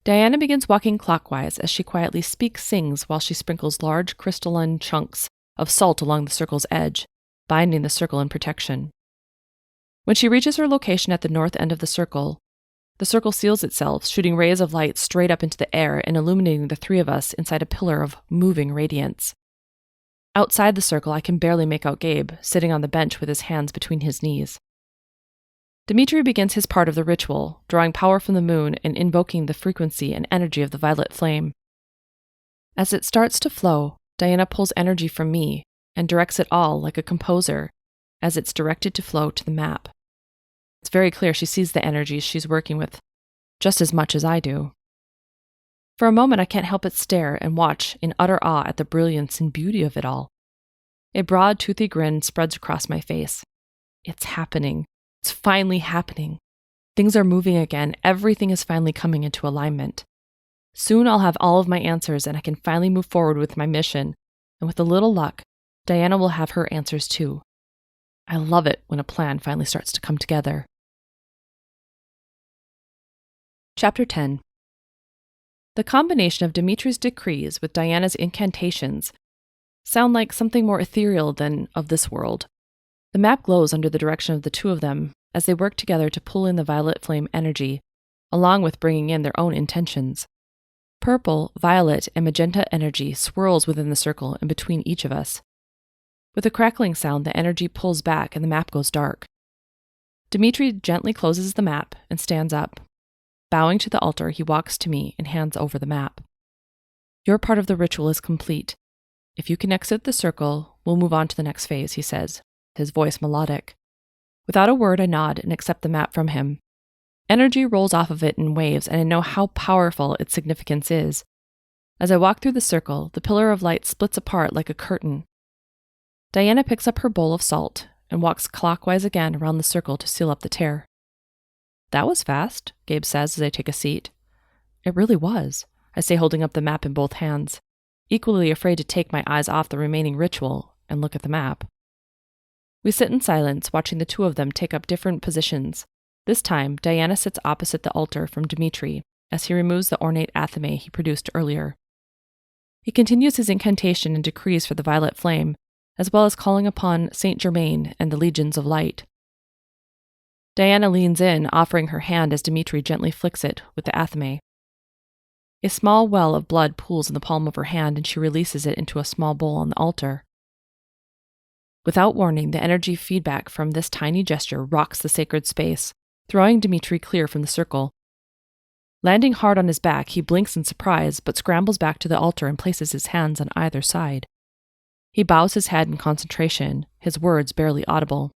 Diana begins walking clockwise as she quietly sings while she sprinkles large crystalline chunks of salt along the circle's edge, binding the circle in protection. When she reaches her location at the north end of the circle seals itself, shooting rays of light straight up into the air and illuminating the three of us inside a pillar of moving radiance. Outside the circle, I can barely make out Gabe, sitting on the bench with his hands between his knees. Dimitri begins his part of the ritual, drawing power from the moon and invoking the frequency and energy of the violet flame. As it starts to flow, Diana pulls energy from me and directs it all like a composer, as it's directed to flow to the map. It's very clear she sees the energies she's working with just as much as I do. For a moment, I can't help but stare and watch in utter awe at the brilliance and beauty of it all. A broad, toothy grin spreads across my face. It's happening. It's finally happening. Things are moving again. Everything is finally coming into alignment. Soon I'll have all of my answers and I can finally move forward with my mission. And with a little luck, Diana will have her answers too. I love it when a plan finally starts to come together. Chapter 10. The combination of Dimitri's decrees with Diana's incantations sound like something more ethereal than of this world. The map glows under the direction of the two of them as they work together to pull in the violet flame energy, along with bringing in their own intentions. Purple, violet, and magenta energy swirls within the circle and between each of us. With a crackling sound, the energy pulls back and the map goes dark. Dimitri gently closes the map and stands up. Bowing to the altar, he walks to me and hands over the map. Your part of the ritual is complete. If you can exit the circle, we'll move on to the next phase, he says, his voice melodic. Without a word, I nod and accept the map from him. Energy rolls off of it in waves, and I know how powerful its significance is. As I walk through the circle, the pillar of light splits apart like a curtain. Diana picks up her bowl of salt and walks clockwise again around the circle to seal up the tear. That was fast, Gabe says as I take a seat. It really was, I say, holding up the map in both hands, equally afraid to take my eyes off the remaining ritual and look at the map. We sit in silence, watching the two of them take up different positions. This time, Diana sits opposite the altar from Dimitri, as he removes the ornate athame he produced earlier. He continues his incantation and decrees for the violet flame, as well as calling upon Saint Germain and the legions of light. Diana leans in, offering her hand as Dimitri gently flicks it with the athame. A small well of blood pools in the palm of her hand and she releases it into a small bowl on the altar. Without warning, the energy feedback from this tiny gesture rocks the sacred space, throwing Dimitri clear from the circle. Landing hard on his back, he blinks in surprise but scrambles back to the altar and places his hands on either side. He bows his head in concentration, his words barely audible.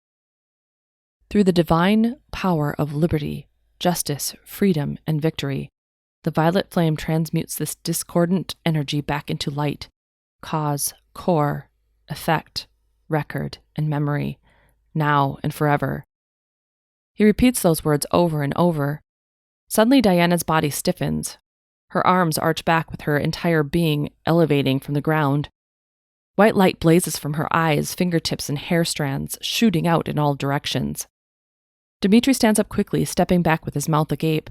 Through the divine power of liberty, justice, freedom, and victory, the violet flame transmutes this discordant energy back into light, cause, core, effect, record, and memory, now and forever. He repeats those words over and over. Suddenly, Diana's body stiffens. Her arms arch back with her entire being elevating from the ground. White light blazes from her eyes, fingertips, and hair strands, shooting out in all directions. Dimitri stands up quickly, stepping back with his mouth agape.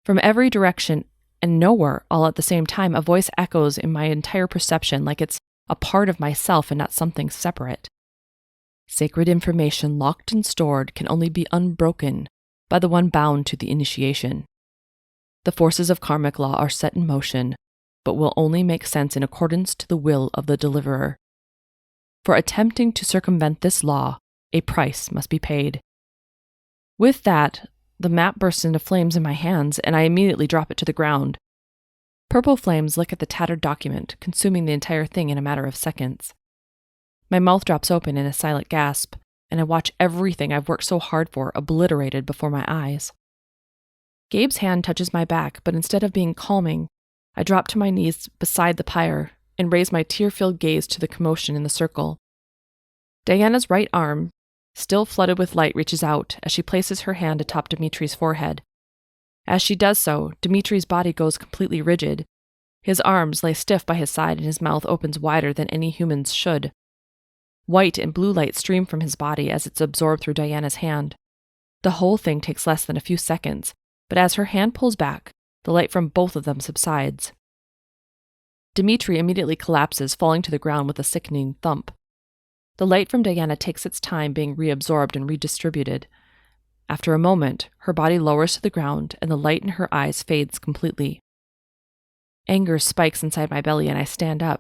From every direction and nowhere, all at the same time, a voice echoes in my entire perception like it's a part of myself and not something separate. Sacred information locked and stored can only be unbroken by the one bound to the initiation. The forces of karmic law are set in motion, but will only make sense in accordance to the will of the deliverer. For attempting to circumvent this law, a price must be paid. With that, the map bursts into flames in my hands, and I immediately drop it to the ground. Purple flames lick at the tattered document, consuming the entire thing in a matter of seconds. My mouth drops open in a silent gasp, and I watch everything I've worked so hard for obliterated before my eyes. Gabe's hand touches my back, but instead of being calming, I drop to my knees beside the pyre and raise my tear-filled gaze to the commotion in the circle. Diana's right arm, still flooded with light, reaches out as she places her hand atop Dimitri's forehead. As she does so, Dimitri's body goes completely rigid. His arms lay stiff by his side and his mouth opens wider than any human's should. White and blue light stream from his body as it's absorbed through Diana's hand. The whole thing takes less than a few seconds, but as her hand pulls back, the light from both of them subsides. Dimitri immediately collapses, falling to the ground with a sickening thump. The light from Diana takes its time being reabsorbed and redistributed. After a moment, her body lowers to the ground and the light in her eyes fades completely. Anger spikes inside my belly and I stand up.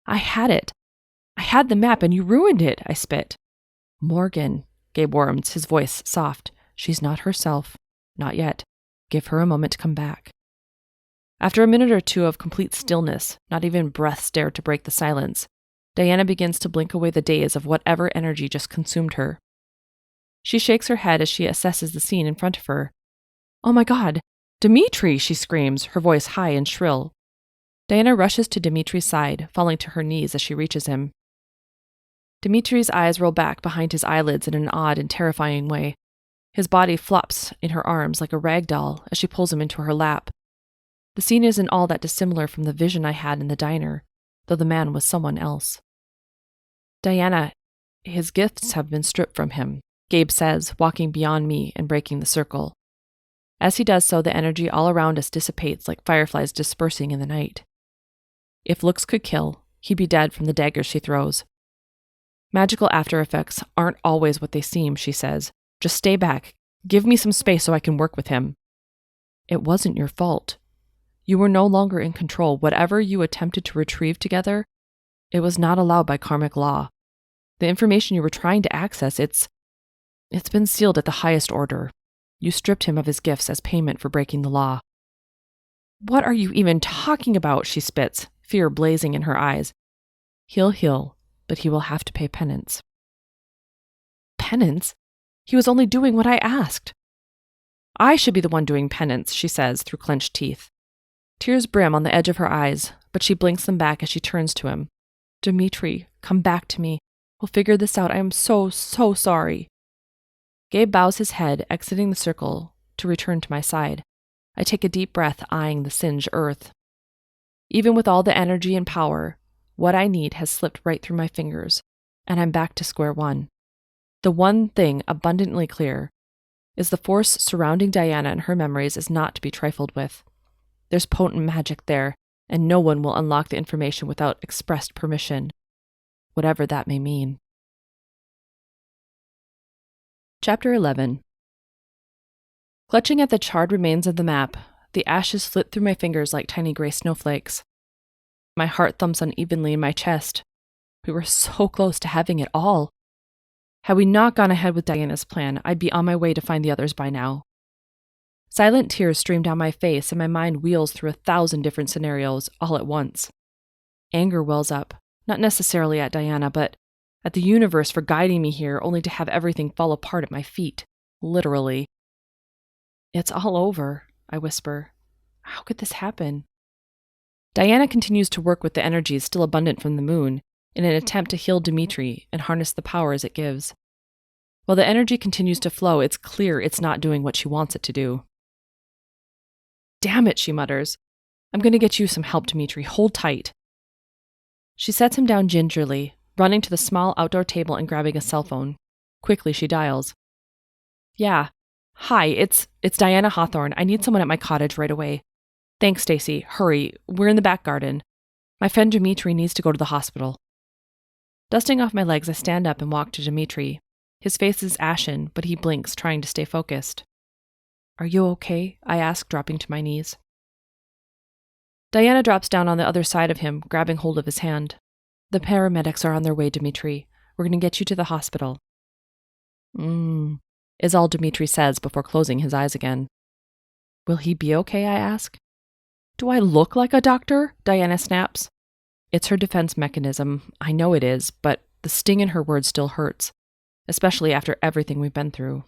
I had it. I had the map and you ruined it, I spit. Morgan, Gabe warms, his voice soft. She's not herself. Not yet. Give her a moment to come back. After a minute or two of complete stillness, not even breaths dare to break the silence, Diana begins to blink away the daze of whatever energy just consumed her. She shakes her head as she assesses the scene in front of her. Oh my God! Dimitri, she screams, her voice high and shrill. Diana rushes to Dimitri's side, falling to her knees as she reaches him. Dimitri's eyes roll back behind his eyelids in an odd and terrifying way. His body flops in her arms like a rag doll as she pulls him into her lap. The scene isn't all that dissimilar from the vision I had in the diner, though the man was someone else. Diana, his gifts have been stripped from him, Gabe says, walking beyond me and breaking the circle. As he does so, the energy all around us dissipates like fireflies dispersing in the night. If looks could kill, he'd be dead from the daggers she throws. Magical after effects aren't always what they seem, she says. Just stay back. Give me some space so I can work with him. It wasn't your fault. You were no longer in control. Whatever you attempted to retrieve together, it was not allowed by karmic law. The information you were trying to access, it's been sealed at the highest order. You stripped him of his gifts as payment for breaking the law. What are you even talking about? She spits, fear blazing in her eyes. He'll heal, but he will have to pay penance. Penance? He was only doing what I asked. I should be the one doing penance, she says through clenched teeth. Tears brim on the edge of her eyes, but she blinks them back as she turns to him. Dimitri, come back to me. We'll figure this out. I am so sorry. Gabe bows his head, exiting the circle, to return to my side. I take a deep breath, eyeing the singed earth. Even with all the energy and power, what I need has slipped right through my fingers, and I'm back to square one. The one thing abundantly clear is the force surrounding Diana and her memories is not to be trifled with. There's potent magic there, and no one will unlock the information without expressed permission, whatever that may mean. Chapter 11. Clutching at the charred remains of the map, the ashes flit through my fingers like tiny gray snowflakes. My heart thumps unevenly in my chest. We were so close to having it all. Had we not gone ahead with Diana's plan, I'd be on my way to find the others by now. Silent tears stream down my face and my mind wheels through 1,000 different scenarios all at once. Anger wells up, not necessarily at Diana, but at the universe for guiding me here only to have everything fall apart at my feet, literally. It's all over, I whisper. How could this happen? Diana continues to work with the energies still abundant from the moon in an attempt to heal Dimitri and harness the powers it gives. While the energy continues to flow, it's clear it's not doing what she wants it to do. Damn it, she mutters. I'm going to get you some help, Dimitri. Hold tight. She sets him down gingerly, running to the small outdoor table and grabbing a cell phone. Quickly, she dials. Yeah. Hi, it's Diana Hawthorne. I need someone at my cottage right away. Thanks, Stacy. Hurry. We're in the back garden. My friend Dimitri needs to go to the hospital. Dusting off my legs, I stand up and walk to Dimitri. His face is ashen, but he blinks, trying to stay focused. Are you okay? I ask, dropping to my knees. Diana drops down on the other side of him, grabbing hold of his hand. The paramedics are on their way, Dimitri. We're going to get you to the hospital. Is all Dimitri says before closing his eyes again. Will he be okay? I ask. Do I look like a doctor? Diana snaps. It's her defense mechanism. I know it is, but the sting in her words still hurts, especially after everything we've been through.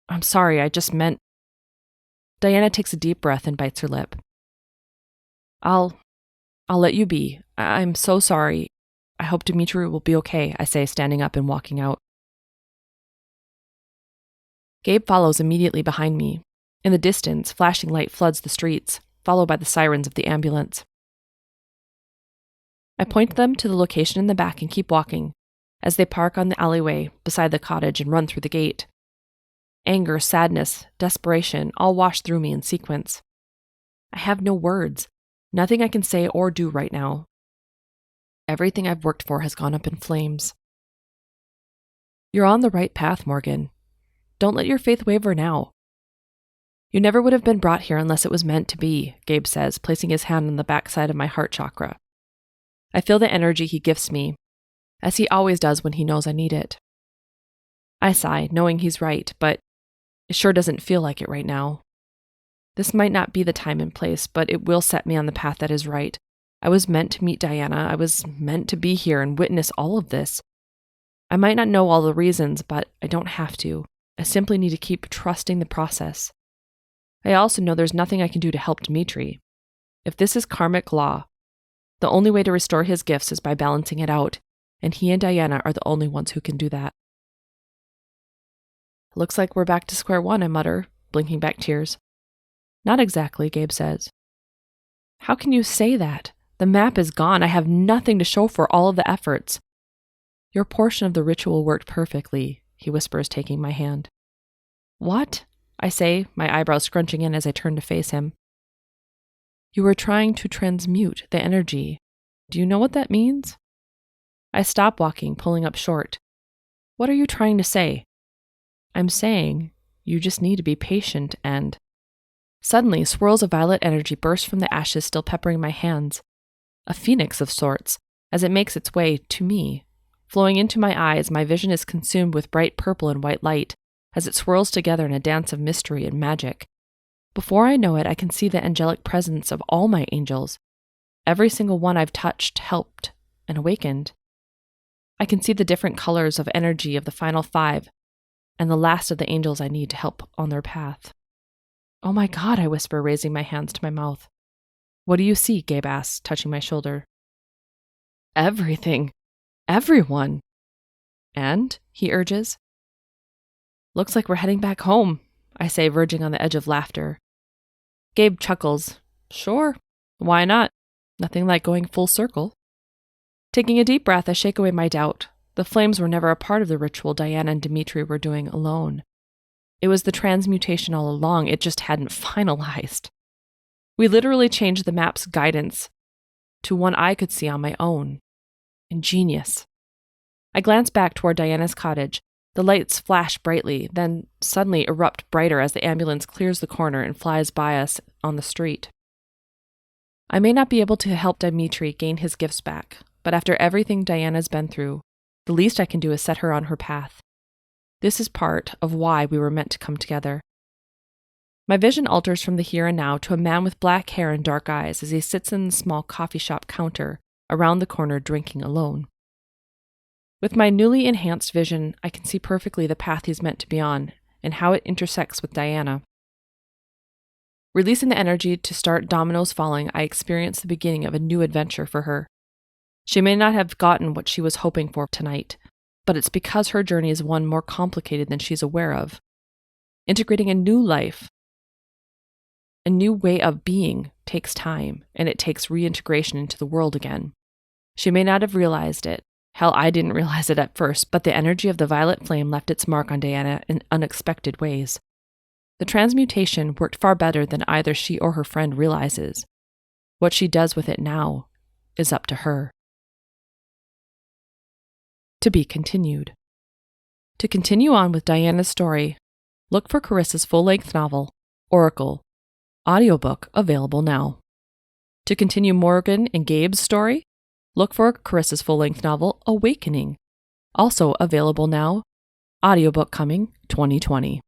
I'm sorry, I just meant... Diana takes a deep breath and bites her lip. I'll let you be. I'm so sorry. I hope Dimitri will be okay, I say, standing up and walking out. Gabe follows immediately behind me. In the distance, flashing light floods the streets, followed by the sirens of the ambulance. I point them to the location in the back and keep walking, as they park on the alleyway beside the cottage and run through the gate. Anger, sadness, desperation all wash through me in sequence. I have no words, nothing I can say or do right now. Everything I've worked for has gone up in flames. You're on the right path, Morgan. Don't let your faith waver now. You never would have been brought here unless it was meant to be, Gabe says, placing his hand on the backside of my heart chakra. I feel the energy he gifts me, as he always does when he knows I need it. I sigh, knowing he's right, but it sure doesn't feel like it right now. This might not be the time and place, but it will set me on the path that is right. I was meant to meet Diana. I was meant to be here and witness all of this. I might not know all the reasons, but I don't have to. I simply need to keep trusting the process. I also know there's nothing I can do to help Dimitri. If this is karmic law, the only way to restore his gifts is by balancing it out, and he and Diana are the only ones who can do that. Looks like we're back to square one, I mutter, blinking back tears. Not exactly, Gabe says. How can you say that? The map is gone. I have nothing to show for all of the efforts. Your portion of the ritual worked perfectly, he whispers, taking my hand. What? I say, my eyebrows scrunching in as I turn to face him. You were trying to transmute the energy. Do you know what that means? I stop walking, pulling up short. What are you trying to say? I'm saying you just need to be patient and... Suddenly, swirls of violet energy burst from the ashes still peppering my hands. A phoenix of sorts, as it makes its way to me. Flowing into my eyes, my vision is consumed with bright purple and white light, as it swirls together in a dance of mystery and magic. Before I know it, I can see the angelic presence of all my angels. Every single one I've touched, helped, and awakened. I can see the different colors of energy of the final 5, and the last of the angels I need to help on their path. Oh my God, I whisper, raising my hands to my mouth. What do you see? Gabe asks, touching my shoulder. Everything. Everyone. And? He urges. Looks like we're heading back home, I say, verging on the edge of laughter. Gabe chuckles. Sure. Why not? Nothing like going full circle. Taking a deep breath, I shake away my doubt. The flames were never a part of the ritual Diana and Dimitri were doing alone. It was the transmutation all along, it just hadn't finalized. We literally changed the map's guidance to one I could see on my own. Ingenious. I glance back toward Diana's cottage. The lights flash brightly, then suddenly erupt brighter as the ambulance clears the corner and flies by us on the street. I may not be able to help Dimitri gain his gifts back, but after everything Diana's been through, the least I can do is set her on her path. This is part of why we were meant to come together. My vision alters from the here and now to a man with black hair and dark eyes as he sits in the small coffee shop counter around the corner drinking alone. With my newly enhanced vision, I can see perfectly the path he's meant to be on and how it intersects with Diana. Releasing the energy to start dominoes falling, I experience the beginning of a new adventure for her. She may not have gotten what she was hoping for tonight, but it's because her journey is one more complicated than she's aware of. Integrating a new life, a new way of being, takes time, and it takes reintegration into the world again. She may not have realized it. Hell, I didn't realize it at first, but the energy of the violet flame left its mark on Diana in unexpected ways. The transmutation worked far better than either she or her friend realizes. What she does with it now is up to her. To be continued. To continue on with Diana's story, look for Carissa's full-length novel, Oracle, audiobook available now. To continue Morgan and Gabe's story, look for Carissa's full-length novel, Awakening, also available now, audiobook coming 2020.